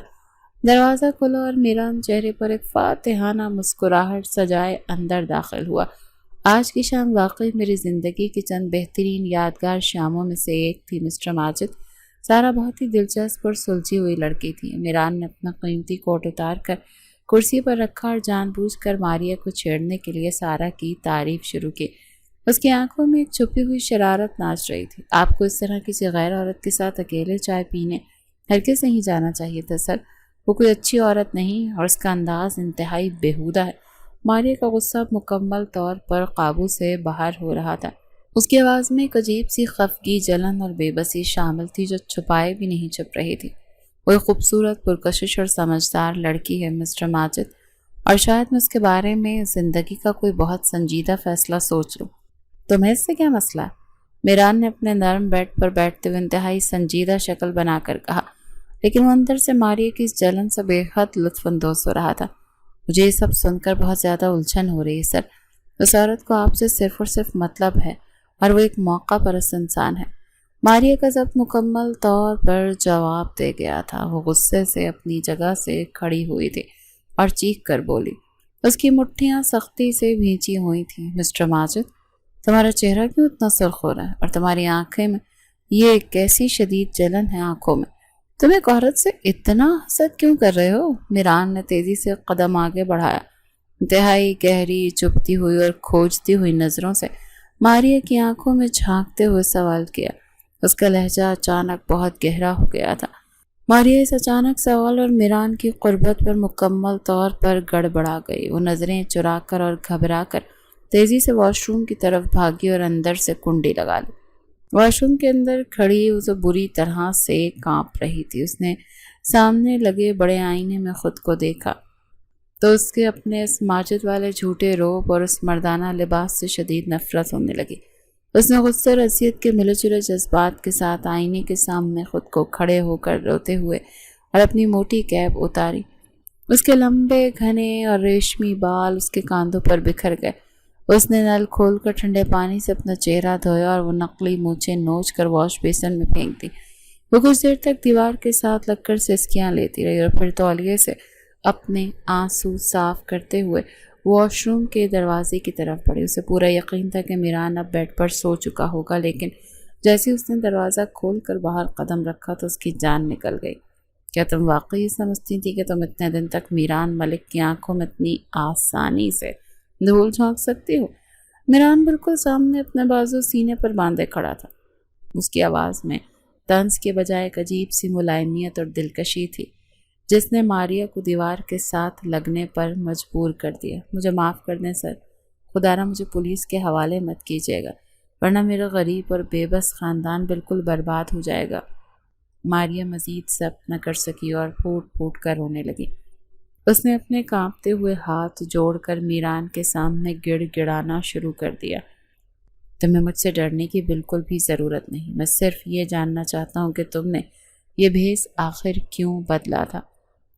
دروازہ کھلا اور میران چہرے پر ایک فاتحانہ مسکراہٹ سجائے اندر داخل ہوا۔ آج کی شام واقعی میری زندگی کی چند بہترین یادگار شاموں میں سے ایک تھی مسٹر ماجد۔ سارا بہت ہی دلچسپ اور سلجھی ہوئی لڑکی تھی۔ میران نے اپنا قیمتی کوٹ اتار کر کرسی پر رکھا اور جان بوجھ کر ماریا کو چھیڑنے کے لیے سارا کی تعریف شروع کی۔ اس کی آنکھوں میں ایک چھپی ہوئی شرارت ناچ رہی تھی۔ آپ کو اس طرح کسی غیر عورت کے ساتھ اکیلے چائے پینے ہرگز نہیں جانا چاہیے تھا سر۔ وہ کوئی اچھی عورت نہیں اور اس کا انداز انتہائی بیہودہ ہے۔ ماریا کا غصہ مکمل طور پر قابو سے باہر ہو رہا تھا۔ اس کی آواز میں ایک عجیب سی خفگی، جلن اور بے بسی شامل تھی جو چھپائے بھی نہیں چھپ رہی تھی۔ وہ ایک خوبصورت، پرکشش اور سمجھدار لڑکی ہے مسٹر ماجد، اور شاید میں اس کے بارے میں زندگی کا کوئی بہت سنجیدہ فیصلہ سوچ لوں۔ تمہیں اس سے کیا مسئلہ ہے؟ میران نے اپنے نرم بیڈ پر بیٹھتے ہوئے انتہائی سنجیدہ شکل بنا کر کہا، لیکن وہ اندر سے ماریا کی اس جلن سے بے حد لطف اندوز ہو رہا تھا۔ مجھے یہ سب سن کر بہت زیادہ الجھن ہو رہی ہے سر۔ اس عورت کو آپ سے صرف اور صرف مطلب ہے اور وہ ایک موقع پرست انسان ہے۔ ماریا کا ضبط مکمل طور پر جواب دے گیا تھا۔ وہ غصے سے اپنی جگہ سے کھڑی ہوئی تھی اور چیخ کر بولی۔ اس کی مٹھیاں سختی سے بھینچی ہوئی تھیں۔ مسٹر ماجد، تمہارا چہرہ کیوں اتنا سرخ ہو رہا ہے اور تمہاری آنکھیں میں یہ ایک کیسی شدید جلن ہے آنکھوں میں؟ تم ایک عورت سے اتنا حسد کیوں کر رہے ہو؟ میران نے تیزی سے قدم آگے بڑھایا۔ انتہائی گہری، چپتی ہوئی اور کھوجتی ہوئی نظروں سے ماریا کی آنکھوں میں جھانکتے ہوئے سوال کیا۔ اس کا لہجہ اچانک بہت گہرا ہو گیا تھا۔ ماریا اس اچانک سوال اور میران کی قربت پر مکمل طور پر گڑبڑا گئی۔ وہ نظریں چرا کر اور گھبرا کر تیزی سے واش روم کی طرف بھاگی اور اندر سے کنڈی لگا لی۔ واش روم کے اندر کھڑی اسے بری طرح سے کانپ رہی تھی۔ اس نے سامنے لگے بڑے آئینے میں خود کو دیکھا تو اس کے اپنے اس ماجد والے جھوٹے روب اور اس مردانہ لباس سے شدید نفرت ہونے لگی۔ اس نے غصے اور اذیت کے ملے جلے جذبات کے ساتھ آئینے کے سامنے خود کو کھڑے ہو کر روتے ہوئے اور اپنی موٹی کیپ اتاری۔ اس کے لمبے، گھنے اور ریشمی بال اس کے کاندھوں پر بکھر گئے۔ اس نے نل کھول کر ٹھنڈے پانی سے اپنا چہرہ دھویا اور وہ نقلی مونچھیں نوچ کر واش بیسن میں پھینک دی۔ وہ کچھ دیر تک دیوار کے ساتھ لگ کر سسکیاں لیتی رہی اور پھر تولیے سے اپنے آنسو صاف کرتے ہوئے واش روم کے دروازے کی طرف بڑھی۔ اسے پورا یقین تھا کہ میران اب بیڈ پر سو چکا ہوگا، لیکن جیسے اس نے دروازہ کھول کر باہر قدم رکھا تو اس کی جان نکل گئی۔ کیا تم واقعی سمجھتی تھی کہ تم اتنے دن تک میران ملک کی آنکھوں میں اتنی آسانی سے دھول جھونک سکتی ہو؟ میران بالکل سامنے اپنے بازو سینے پر باندھے کھڑا تھا۔ اس کی آواز میں طنز کے بجائے ایک عجیب سی ملائمیت اور دلکشی تھی۔ جس نے ماریا کو دیوار کے ساتھ لگنے پر مجبور کر دیا۔ مجھے معاف کر دیں سر، خدا نہ مجھے پولیس کے حوالے مت کیجیے گا، ورنہ میرا غریب اور بے بس خاندان بالکل برباد ہو جائے گا۔ ماریا مزید صبر نہ کر سکی اور پھوٹ پھوٹ کر رونے لگی۔ اس نے اپنے کانپتے ہوئے ہاتھ جوڑ کر میران کے سامنے گڑ گڑانا شروع کر دیا۔ تمہیں مجھ سے ڈرنے کی بالکل بھی ضرورت نہیں، میں صرف یہ جاننا چاہتا ہوں کہ تم نے یہ بھیس آخر کیوں بدلا تھا۔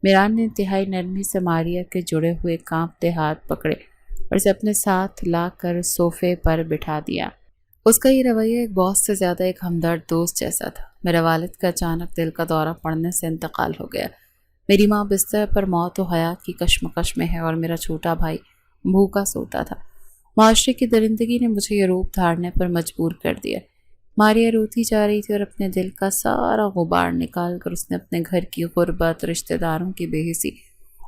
میران نے انتہائی نرمی سے ماریا کے جڑے ہوئے کانپتے ہاتھ پکڑے اور اسے اپنے ساتھ لا کر صوفے پر بٹھا دیا۔ اس کا یہ رویہ ایک باس سے زیادہ ایک ہمدرد دوست جیسا تھا۔ میرے والد کا اچانک دل کا دورہ پڑنے سے انتقال ہو گیا۔ میری ماں بستر پر موت و حیات کی کشمکش میں ہے اور میرا چھوٹا بھائی بھوکا سوتا تھا۔ معاشرے کی درندگی نے مجھے یہ روپ دھارنے پر مجبور کر دیا۔ ماریا روتی جا رہی تھی اور اپنے دل کا سارا غبار نکال کر اس نے اپنے گھر کی غربت، رشتہ داروں کی بے حسی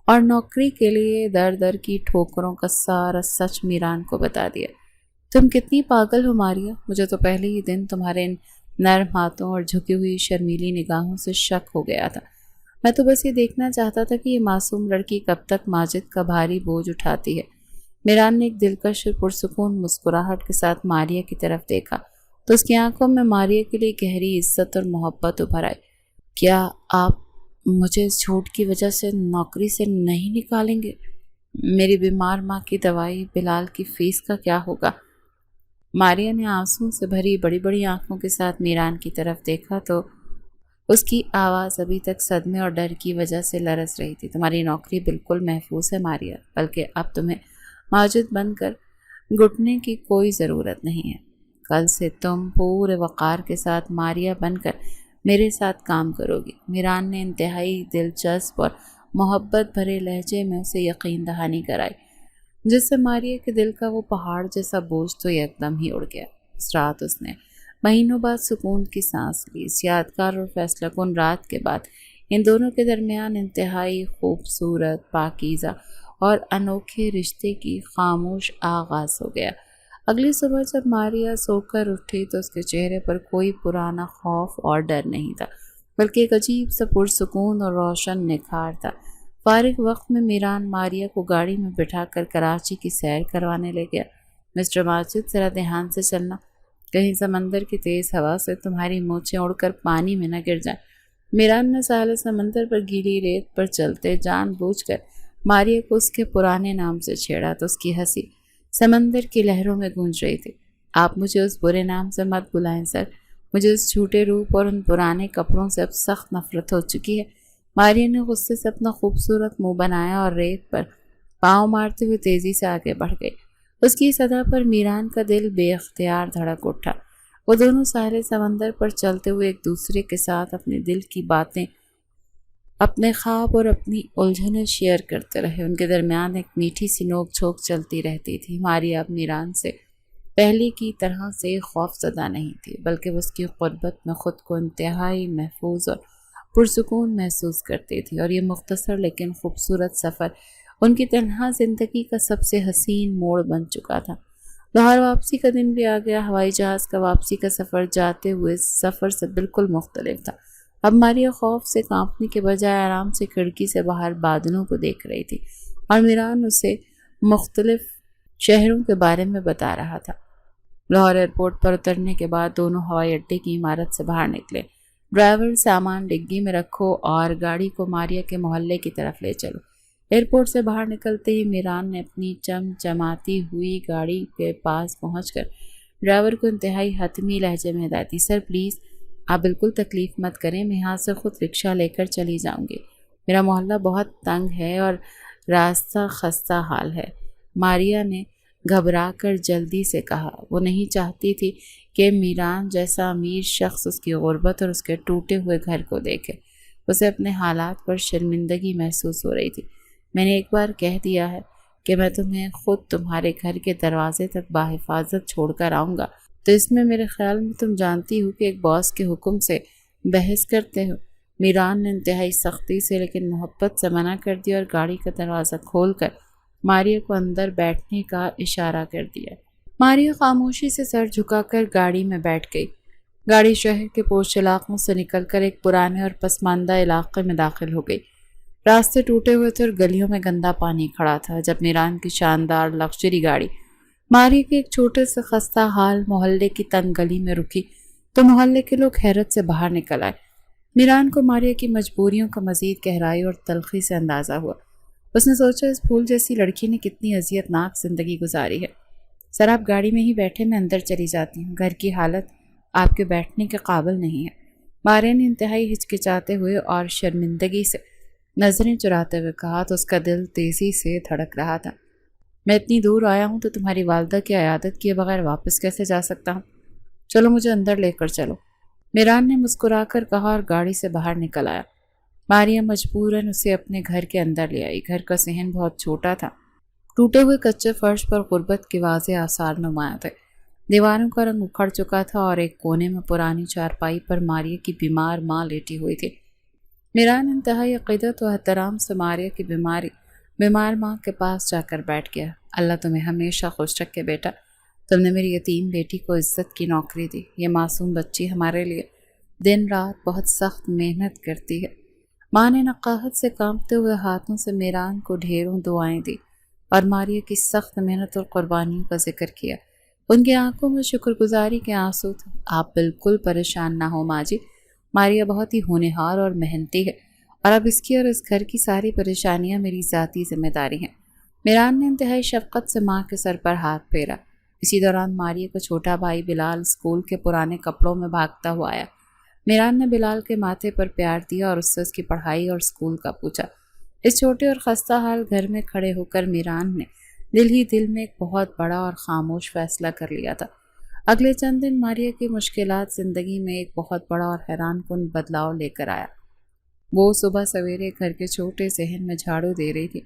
اور نوکری کے لیے در در کی ٹھوکروں کا سارا سچ میران کو بتا دیا۔ تم کتنی پاگل ہو ماریا، مجھے تو پہلے ہی دن تمہارے ان نرم ہاتھوں اور جھکی ہوئی شرمیلی نگاہوں سے شک ہو گیا تھا۔ میں تو بس یہ دیکھنا چاہتا تھا کہ یہ معصوم لڑکی کب تک ماجد کا بھاری بوجھ اٹھاتی ہے۔ میران نے ایک دلکش اور پرسکون مسکراہٹ کے ساتھ ماریا کی طرف دیکھا تو اس کی آنکھوں میں ماریا کے لیے گہری عزت اور محبت ابھر آئی۔ کیا آپ مجھے اس جھوٹ کی وجہ سے نوکری سے نہیں نکالیں گے؟ میری بیمار ماں کی دوائی، بلال کی فیس کا کیا ہوگا؟ ماریا نے آنسوں سے بھری بڑی بڑی آنکھوں کے ساتھ میران کی طرف دیکھا تو اس کی آواز ابھی تک صدمے اور ڈر کی وجہ سے لرز رہی تھی۔ تمہاری نوکری بالکل محفوظ ہے ماریا، بلکہ اب تمہیں ماجد بن کر گھٹنے کی کوئی ضرورت نہیں ہے۔ کل سے تم پورے وقار کے ساتھ ماریا بن کر میرے ساتھ کام کرو گی۔ میران نے انتہائی دلچسپ اور محبت بھرے لہجے میں اسے یقین دہانی کرائی، جس سے ماریا کے دل کا وہ پہاڑ جیسا بوجھ تو یکدم ہی اڑ گیا۔ اس رات اس نے مہینوں بعد سکون کی سانس لی۔ اس یادگار اور فیصلہ کن رات کے بعد ان دونوں کے درمیان انتہائی خوبصورت، پاکیزہ اور انوکھے رشتے کی خاموش آغاز ہو گیا۔ اگلی صبح جب ماریا سو کر اٹھی تو اس کے چہرے پر کوئی پرانا خوف اور ڈر نہیں تھا، بلکہ ایک عجیب سا پرسکون اور روشن نکھار تھا۔ فارغ وقت میں میران ماریا کو گاڑی میں بٹھا کر کراچی کی سیر کروانے لے گیا۔ مسٹر ماجد، ذرا دھیان سے چلنا، کہیں سمندر کی تیز ہوا سے تمہاری مونچھیں اڑ کر پانی میں نہ گر جائیں۔ میران نے ساحل سمندر پر گیلی ریت پر چلتے جان بوجھ کر ماریا کو اس کے پرانے نام سے چھیڑا تو اس کی ہنسی سمندر کی لہروں میں گونج رہی تھی۔ آپ مجھے اس برے نام سے مت بلائیں سر، مجھے اس جھوٹے روپ اور ان پرانے کپڑوں سے اب سخت نفرت ہو چکی ہے۔ ماریا نے غصے سے اپنا خوبصورت منہ بنایا اور ریت پر پاؤں مارتے ہوئے تیزی سے آگے بڑھ گئی۔ اس کی صدا پر میران کا دل بے اختیار دھڑک اٹھا۔ وہ دونوں ساحل سمندر پر چلتے ہوئے ایک دوسرے کے ساتھ اپنے دل کی باتیں، اپنے خواب اور اپنی الجھنیں شیئر کرتے رہے۔ ان کے درمیان ایک میٹھی سی نوک جھوک چلتی رہتی تھی۔ ماریا اب میران سے پہلے کی طرح سے خوف زدہ نہیں تھی، بلکہ وہ اس کی قربت میں خود کو انتہائی محفوظ اور پرسکون محسوس کرتی تھی، اور یہ مختصر لیکن خوبصورت سفر ان کی تنہا زندگی کا سب سے حسین موڑ بن چکا تھا۔ لاہور واپسی کا دن بھی آ گیا۔ ہوائی جہاز کا واپسی کا سفر جاتے ہوئے سفر سے بالکل مختلف تھا۔ اب ماریا خوف سے کانپنے کے بجائے آرام سے کھڑکی سے باہر بادلوں کو دیکھ رہی تھی، اور میران اسے مختلف شہروں کے بارے میں بتا رہا تھا۔ لاہور ایئرپورٹ پر اترنے کے بعد دونوں ہوائی اڈے کی عمارت سے باہر نکلے۔ ڈرائیور، سامان ڈگی میں رکھو اور گاڑی کو ماریا کے محلے کی طرف لے چلو۔ ایئرپورٹ سے باہر نکلتے ہی میران نے اپنی چمچماتی ہوئی گاڑی کے پاس پہنچ کر ڈرائیور کو انتہائی حتمی لہجے میں ہدایت دی۔ سر پلیز آپ بالکل تکلیف مت کریں، میں یہاں سے خود رکشہ لے کر چلی جاؤں گی۔ میرا محلہ بہت تنگ ہے اور راستہ خستہ حال ہے، ماریا نے گھبرا کر جلدی سے کہا۔ وہ نہیں چاہتی تھی کہ میران جیسا امیر شخص اس کی غربت اور اس کے ٹوٹے ہوئے گھر کو دیکھے۔ اسے اپنے حالات پر شرمندگی محسوس ہو رہی تھی۔ میں نے ایک بار کہہ دیا ہے کہ میں تمہیں خود تمہارے گھر کے دروازے تک بحفاظت چھوڑ کر آؤں گا، تو اس میں میرے خیال میں تم جانتی ہو کہ ایک باس کے حکم سے بحث کرتے ہو۔ میران نے انتہائی سختی سے لیکن محبت سے منع کر دیا اور گاڑی کا دروازہ کھول کر ماریا کو اندر بیٹھنے کا اشارہ کر دیا۔ ماریا خاموشی سے سر جھکا کر گاڑی میں بیٹھ گئی۔ گاڑی شہر کے پرچ علاقوں سے نکل کر ایک پرانے اور پسماندہ علاقے میں داخل ہو گئی۔ راستے ٹوٹے ہوئے تھے اور گلیوں میں گندا پانی کھڑا تھا۔ جب میران کی شاندار لگژری گاڑی ماریہ کے ایک چھوٹے سے خستہ حال محلے کی تنگ گلی میں رکی تو محلے کے لوگ حیرت سے باہر نکل آئے۔ میران کو ماریہ کی مجبوریوں کا مزید گہرائی اور تلخی سے اندازہ ہوا۔ اس نے سوچا اس پھول جیسی لڑکی نے کتنی اذیت ناک زندگی گزاری ہے۔ سر آپ گاڑی میں ہی بیٹھے، میں اندر چلی جاتی ہوں، گھر کی حالت آپ کے بیٹھنے کے قابل نہیں ہے۔ ماریہ نے انتہائی ہچکچاتے ہوئے اور شرمندگی سے نظریں چراتے ہوئے کہا تو اس کا دل تیزی سے دھڑک رہا تھا۔ میں اتنی دور آیا ہوں تو تمہاری والدہ کی عیادت کیے بغیر واپس کیسے جا سکتا ہوں؟ چلو مجھے اندر لے کر چلو، میران نے مسکرا کر کہا اور گاڑی سے باہر نکل آیا۔ ماریہ مجبوراً اسے اپنے گھر کے اندر لے آئی۔ گھر کا صحن بہت چھوٹا تھا، ٹوٹے ہوئے کچے فرش پر غربت کے واضح آثار نمایاں تھے۔ دیواروں کا رنگ اکھڑ چکا تھا اور ایک کونے میں پرانی چارپائی پر ماریہ کی بیمار ماں لیٹی ہوئی تھی۔ میران انتہائی عقیدت و احترام سے ماریہ کی بیمار ماں کے پاس جا کر بیٹھ گیا۔ اللہ تمہیں ہمیشہ خوش رکھے بیٹا، تم نے میری یتیم بیٹی کو عزت کی نوکری دی۔ یہ معصوم بچی ہمارے لیے دن رات بہت سخت محنت کرتی ہے۔ ماں نے نقاہت سے کانپتے ہوئے ہاتھوں سے میران کو ڈھیروں دعائیں دی اور ماریہ کی سخت محنت اور قربانیوں کا ذکر کیا۔ ان کی آنکھوں میں شکر گزاری کے آنسو تھے۔ آپ بالکل پریشان نہ ہو ماں جی، ماریہ بہت ہی ہونہار اور محنتی ہے اور اب اس کی اور اس گھر کی ساری پریشانیاں میری ذاتی ذمہ داری ہیں۔ میران نے انتہائی شفقت سے ماں کے سر پر ہاتھ پھیرا۔ اسی دوران ماریہ کا چھوٹا بھائی بلال اسکول کے پرانے کپڑوں میں بھاگتا ہوا آیا۔ میران نے بلال کے ماتھے پر پیار دیا اور اس سے اس کی پڑھائی اور اسکول کا پوچھا۔ اس چھوٹے اور خستہ حال گھر میں کھڑے ہو کر میران نے دل ہی دل میں ایک بہت بڑا اور خاموش فیصلہ کر لیا تھا۔ اگلے چند دن ماریہ کی مشکلات زندگی میں ایک بہت بڑا اور حیران کن بدلاؤ لے کر آیا۔ وہ صبح سویرے گھر کے چھوٹے صحن میں جھاڑو دے رہی تھی۔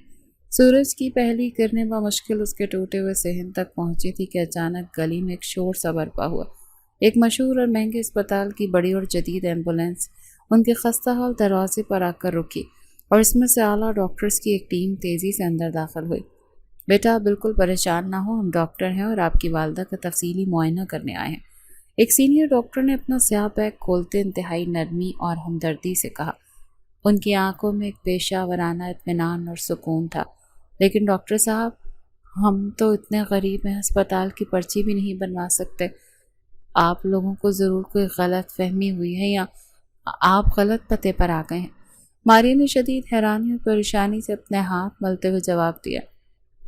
سورج کی پہلی کرنیں بمشکل اس کے ٹوٹے ہوئے صحن تک پہنچی تھی کہ اچانک گلی میں ایک شور سا برپا ہوا۔ ایک مشہور اور مہنگے اسپتال کی بڑی اور جدید ایمبولینس ان کے خستہ حال دروازے پر آ کر رکی اور اس میں سے اعلیٰ ڈاکٹرز کی ایک ٹیم تیزی سے اندر داخل ہوئی۔ بیٹا آپ بالکل پریشان نہ ہو، ہم ڈاکٹر ہیں اور آپ کی والدہ کا تفصیلی معائنہ کرنے آئے ہیں۔ ایک سینئر ڈاکٹر نے اپنا سیاہ بیگ کھولتے انتہائی نرمی اور ہمدردی سے کہا۔ ان کی آنکھوں میں ایک پیشہ ورانہ اطمینان اور سکون تھا۔ لیکن ڈاکٹر صاحب، ہم تو اتنے غریب ہیں، ہسپتال کی پرچی بھی نہیں بنوا سکتے۔ آپ لوگوں کو ضرور کوئی غلط فہمی ہوئی ہے یا آپ غلط پتے پر آ گئے ہیں۔ ماریہ نے شدید حیرانی اور پریشانی سے اپنے ہاتھ ملتے ہوئے جواب دیا۔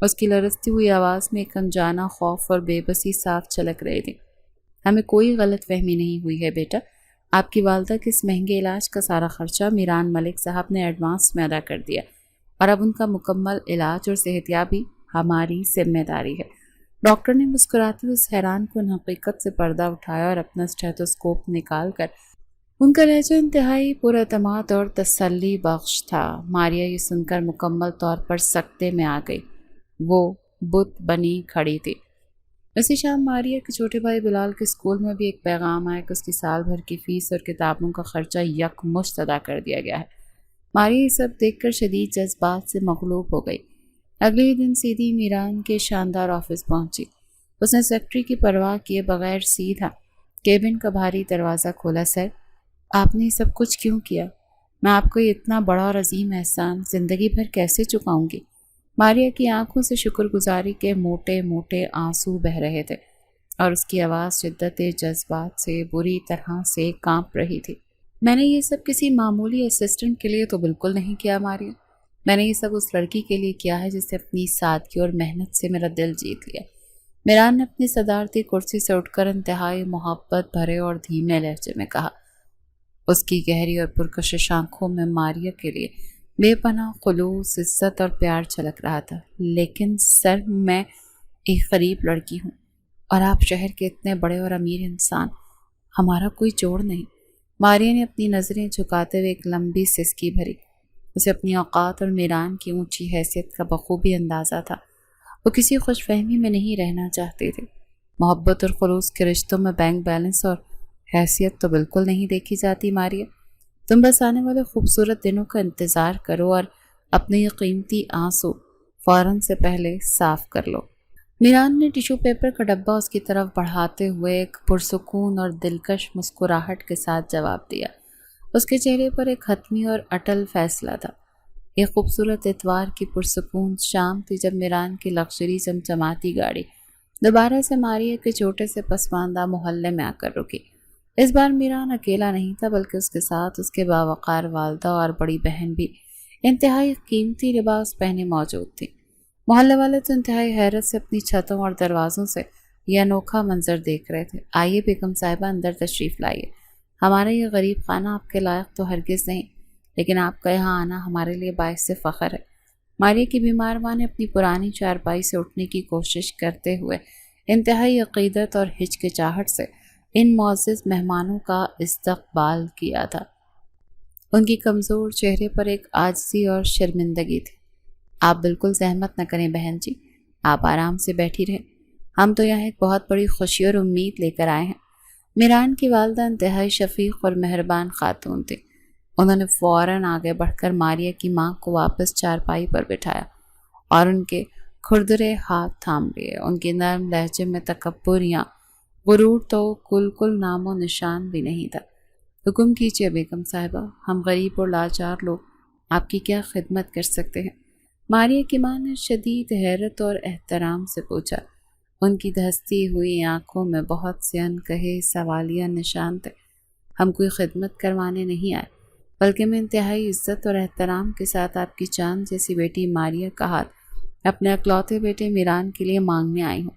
اس کی لرزتی ہوئی آواز میں ایک انجانہ خوف اور بے بسی صاف چھلک رہی تھی۔ ہمیں کوئی غلط فہمی نہیں ہوئی ہے بیٹا، آپ کی والدہ کے اس مہنگے علاج کا سارا خرچہ میران ملک صاحب نے ایڈوانس میں ادا کر دیا اور اب ان کا مکمل علاج اور صحتیابی ہماری ذمہ داری ہے۔ ڈاکٹر نے مسکراتے ہوئے اس حیران کن حقیقت سے پردہ اٹھایا اور اپنا اسٹیتھوسکوپ نکال کر ان کا لہجہ انتہائی پراعتماد اور تسلی بخش تھا۔ ماریہ یہ سن کر مکمل طور پر سکتے میں آ گئی۔ وہ بت بنی کھڑی تھی۔ اسی شام ماریہ کے چھوٹے بھائی بلال کے اسکول میں بھی ایک پیغام آیا کہ اس کی سال بھر کی فیس اور کتابوں کا خرچہ یکمشت ادا کر دیا گیا ہے۔ ماریہ یہ سب دیکھ کر شدید جذبات سے مغلوب ہو گئی۔ اگلے ہی دن سیدھی میران کے شاندار آفس پہنچی۔ اس نے سیکرٹری کی پرواہ کیے بغیر سیدھا کیبن کا بھاری دروازہ کھولا۔ سر، آپ نے یہ سب کچھ کیوں کیا؟ میں آپ کو یہ اتنا بڑا اور عظیم احسان زندگی بھر کیسے چکاؤں گی؟ ماریہ کی آنکھوں سے شکر گزاری کے موٹے موٹے آنسو بہہ رہے تھے اور اس کی آواز شدت جذبات سے بری طرح سے کانپ رہی تھی۔ میں نے یہ سب کسی معمولی اسسٹنٹ کے لیے تو بالکل نہیں کیا ماریہ، میں نے یہ سب اس لڑکی کے لیے کیا ہے جس نے اپنی سادگی اور محنت سے میرا دل جیت لیا۔ میران نے اپنی صدارتی کرسی سے اٹھ کر انتہائی محبت بھرے اور دھیمے لہجے میں کہا۔ اس کی گہری اور پرکشش آنکھوں میں ماریہ کے لیے بے پناہ خلوص، عزت اور پیار چھلک رہا تھا۔ لیکن سر، میں ایک غریب لڑکی ہوں اور آپ شہر کے اتنے بڑے اور امیر انسان، ہمارا کوئی جوڑ نہیں۔ ماریہ نے اپنی نظریں جھکاتے ہوئے ایک لمبی سسکی بھری۔ اسے اپنی اوقات اور میران کی اونچی حیثیت کا بخوبی اندازہ تھا۔ وہ کسی خوش فہمی میں نہیں رہنا چاہتے تھے۔ محبت اور خلوص کے رشتوں میں بینک بیلنس اور حیثیت تو بالکل نہیں دیکھی جاتی ماریہ۔ تم بس آنے والے خوبصورت دنوں کا انتظار کرو اور اپنے یہ قیمتی آنسو فوراً سے پہلے صاف کر لو۔ میران نے ٹیشو پیپر کا ڈبہ اس کی طرف بڑھاتے ہوئے ایک پرسکون اور دلکش مسکراہٹ کے ساتھ جواب دیا۔ اس کے چہرے پر ایک حتمی اور اٹل فیصلہ تھا۔ ایک خوبصورت اتوار کی پرسکون شام تھی جب میران کی لگژری چمچماتی گاڑی دوبارہ سے ماریہ کے چھوٹے سے پسماندہ محلے میں آ کر رکی۔ اس بار میران اکیلا نہیں تھا بلکہ اس کے ساتھ اس کے باوقار والدہ اور بڑی بہن بھی انتہائی قیمتی لباس پہنے موجود تھی۔ محلے والے تو انتہائی حیرت سے اپنی چھتوں اور دروازوں سے یہ انوکھا منظر دیکھ رہے تھے۔ آئیے بیگم صاحبہ، اندر تشریف لائیے۔ ہمارا یہ غریب خانہ آپ کے لائق تو ہرگز نہیں، لیکن آپ کا یہاں آنا ہمارے لیے باعث فخر ہے۔ ماریہ کی بیمار ماں نے اپنی پرانی چارپائی سے اٹھنے کی کوشش کرتے ہوئے انتہائی عقیدت اور ہچکچاہٹ سے ان معزز مہمانوں کا استقبال کیا تھا۔ ان کی کمزور چہرے پر ایک عاجزی اور شرمندگی تھی۔ آپ بالکل زحمت نہ کریں بہن جی، آپ آرام سے بیٹھی رہیں، ہم تو یہاں ایک بہت بڑی خوشی اور امید لے کر آئے ہیں۔ میران کی والدہ انتہائی شفیق اور مہربان خاتون تھی۔ انہوں نے فوراً آگے بڑھ کر ماریہ کی ماں کو واپس چارپائی پر بٹھایا اور ان کے کھردرے ہاتھ تھام لیے۔ ان کی نرم لہجے میں تکبر یا غرور تو کل نام و نشان بھی نہیں تھا۔ حکم کیجیے بیگم صاحبہ، ہم غریب اور لاچار لوگ آپ کی کیا خدمت کر سکتے ہیں؟ ماریہ کی ماں نے شدید حیرت اور احترام سے پوچھا۔ ان کی دھستی ہوئی آنکھوں میں بہت سے انکہے سوالیہ نشان تھے۔ ہم کوئی خدمت کروانے نہیں آئے، بلکہ میں انتہائی عزت اور احترام کے ساتھ آپ کی چاند جیسی بیٹی ماریہ کا ہاتھ اپنے اکلوتے بیٹے میران کے لیے مانگنے آئی ہوں۔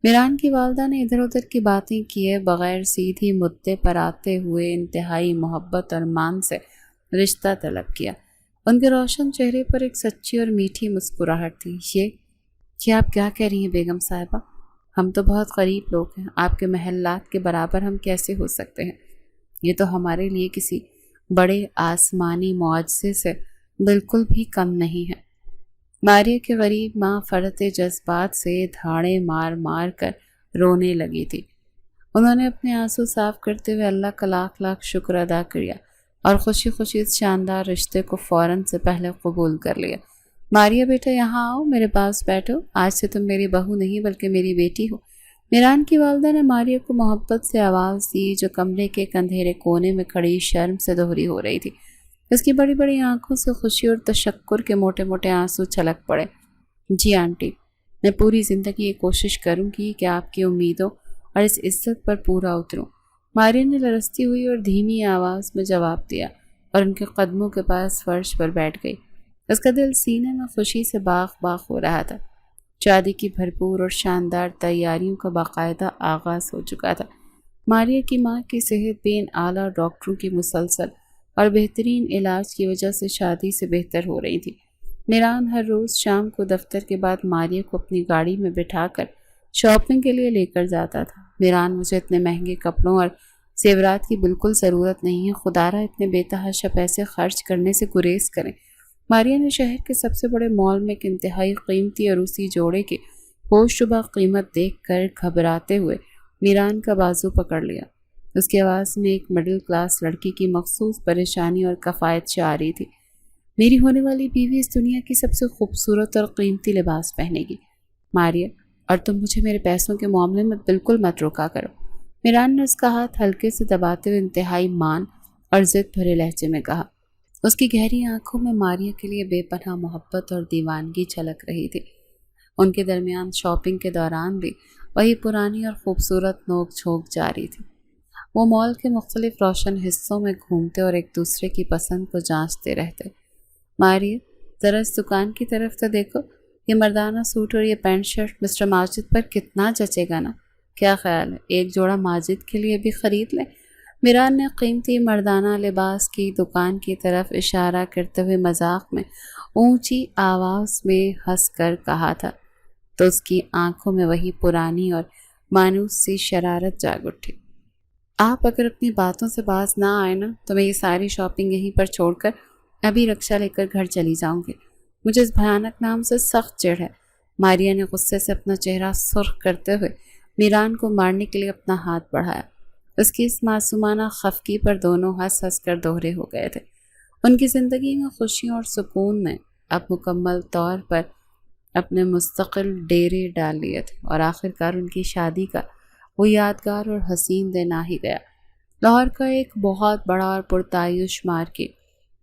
میران کی والدہ نے ادھر ادھر کی باتیں کیے بغیر سیدھی مدعے پر آتے ہوئے انتہائی محبت اور مان سے رشتہ طلب کیا۔ ان کے روشن چہرے پر ایک سچی اور میٹھی مسکراہٹ تھی۔ یہ آپ کیا کہہ رہی ہیں بیگم صاحبہ؟ ہم تو بہت غریب لوگ ہیں، آپ کے محلات کے برابر ہم کیسے ہو سکتے ہیں؟ یہ تو ہمارے لیے کسی بڑے آسمانی معجزے سے بالکل بھی کم نہیں ہے۔ ماریہ کے غریب ماں فرط جذبات سے دھاڑے مار مار کر رونے لگی تھی۔ انہوں نے اپنے آنسو صاف کرتے ہوئے اللہ کا لاکھ لاکھ شکر ادا کیا اور خوشی خوشی اس شاندار رشتے کو فوراً سے پہلے قبول کر لیا۔ ماریہ بیٹا یہاں آؤ، میرے پاس بیٹھو، آج سے تم میری بہو نہیں بلکہ میری بیٹی ہو۔ میران کی والدہ نے ماریہ کو محبت سے آواز دی جو کمرے کے ایک اندھیرے کونے میں کھڑی شرم سے دوہری ہو رہی تھی۔ اس کی بڑی بڑی آنکھوں سے خوشی اور تشکر کے موٹے موٹے آنسو چھلک پڑے۔ جی آنٹی، میں پوری زندگی یہ کوشش کروں گی کہ آپ کی امیدوں اور اس عزت پر پورا اتروں۔ ماریہ نے لرزتی ہوئی اور دھیمی آواز میں جواب دیا اور ان کے قدموں کے پاس فرش پر بیٹھ گئی۔ اس کا دل سینے میں خوشی سے باغ باغ ہو رہا تھا۔ شادی کی بھرپور اور شاندار تیاریوں کا باقاعدہ آغاز ہو چکا تھا۔ ماریہ کی ماں کی صحت بین اعلیٰ ڈاکٹروں کی مسلسل اور بہترین علاج کی وجہ سے شادی سے بہتر ہو رہی تھی۔ میران ہر روز شام کو دفتر کے بعد ماریہ کو اپنی گاڑی میں بٹھا کر شاپنگ کے لیے لے کر جاتا تھا۔ میران، مجھے اتنے مہنگے کپڑوں اور زیورات کی بالکل ضرورت نہیں ہے، خدا را اتنے بے تحاشا پیسے خرچ کرنے سے گریز کریں۔ ماریہ نے شہر کے سب سے بڑے مال میں ایک انتہائی قیمتی عروسی جوڑے کی ہوش شبہ قیمت دیکھ کر گھبراتے ہوئے میران کا بازو پکڑ لیا۔ اس کی آواز میں ایک مڈل کلاس لڑکی کی مخصوص پریشانی اور کفایت سے آ رہی تھی۔ میری ہونے والی بیوی اس دنیا کی سب سے خوبصورت اور قیمتی لباس پہنے گی ماریہ، اور تم مجھے میرے پیسوں کے معاملے میں بالکل مت روکا کرو۔ میران نے اس کا ہاتھ ہلکے سے دباتے ہوئے انتہائی مان اور ضد بھرے لہجے میں کہا۔ اس کی گہری آنکھوں میں ماریہ کے لیے بے پناہ محبت اور دیوانگی چھلک رہی تھی۔ ان کے درمیان شاپنگ کے دوران بھی وہی پرانی اور خوبصورت نوک جھونک جاری تھی۔ وہ مال کے مختلف روشن حصوں میں گھومتے اور ایک دوسرے کی پسند کو جانچتے رہتے۔ ماریہ، ذرا اس دکان کی طرف تو دیکھو، یہ مردانہ سوٹ اور یہ پینٹ شرٹ مسٹر ماجد پر کتنا جچے گا نا؟ کیا خیال ہے ایک جوڑا ماجد کے لیے بھی خرید لیں؟ میران نے قیمتی مردانہ لباس کی دکان کی طرف اشارہ کرتے ہوئے مذاق میں اونچی آواز میں ہنس کر کہا تھا، تو اس کی آنکھوں میں وہی پرانی اور مانوس سی شرارت جاگ اٹھی۔ آپ اگر اپنی باتوں سے باز نہ آئے نا تو میں یہ ساری شاپنگ یہیں پر چھوڑ کر ابھی رکشہ لے کر گھر چلی جاؤں گی۔ مجھے اس بھیانک نام سے سخت چڑ ہے۔ ماریہ نے غصے سے اپنا چہرہ سرخ کرتے ہوئے میران کو مارنے کے لیے اپنا ہاتھ بڑھایا۔ اس کی اس معصومانہ خفگی پر دونوں ہنس ہنس کر دوہرے ہو گئے تھے۔ ان کی زندگی میں خوشیوں اور سکون نے اب مکمل طور پر اپنے مستقل ڈیرے ڈال لیے تھے اور آخرکار ان کی شادی کا وہ یادگار اور حسین دن آ ہی گیا۔ لاہور کا ایک بہت بڑا اور پرتعیش مارکیٹ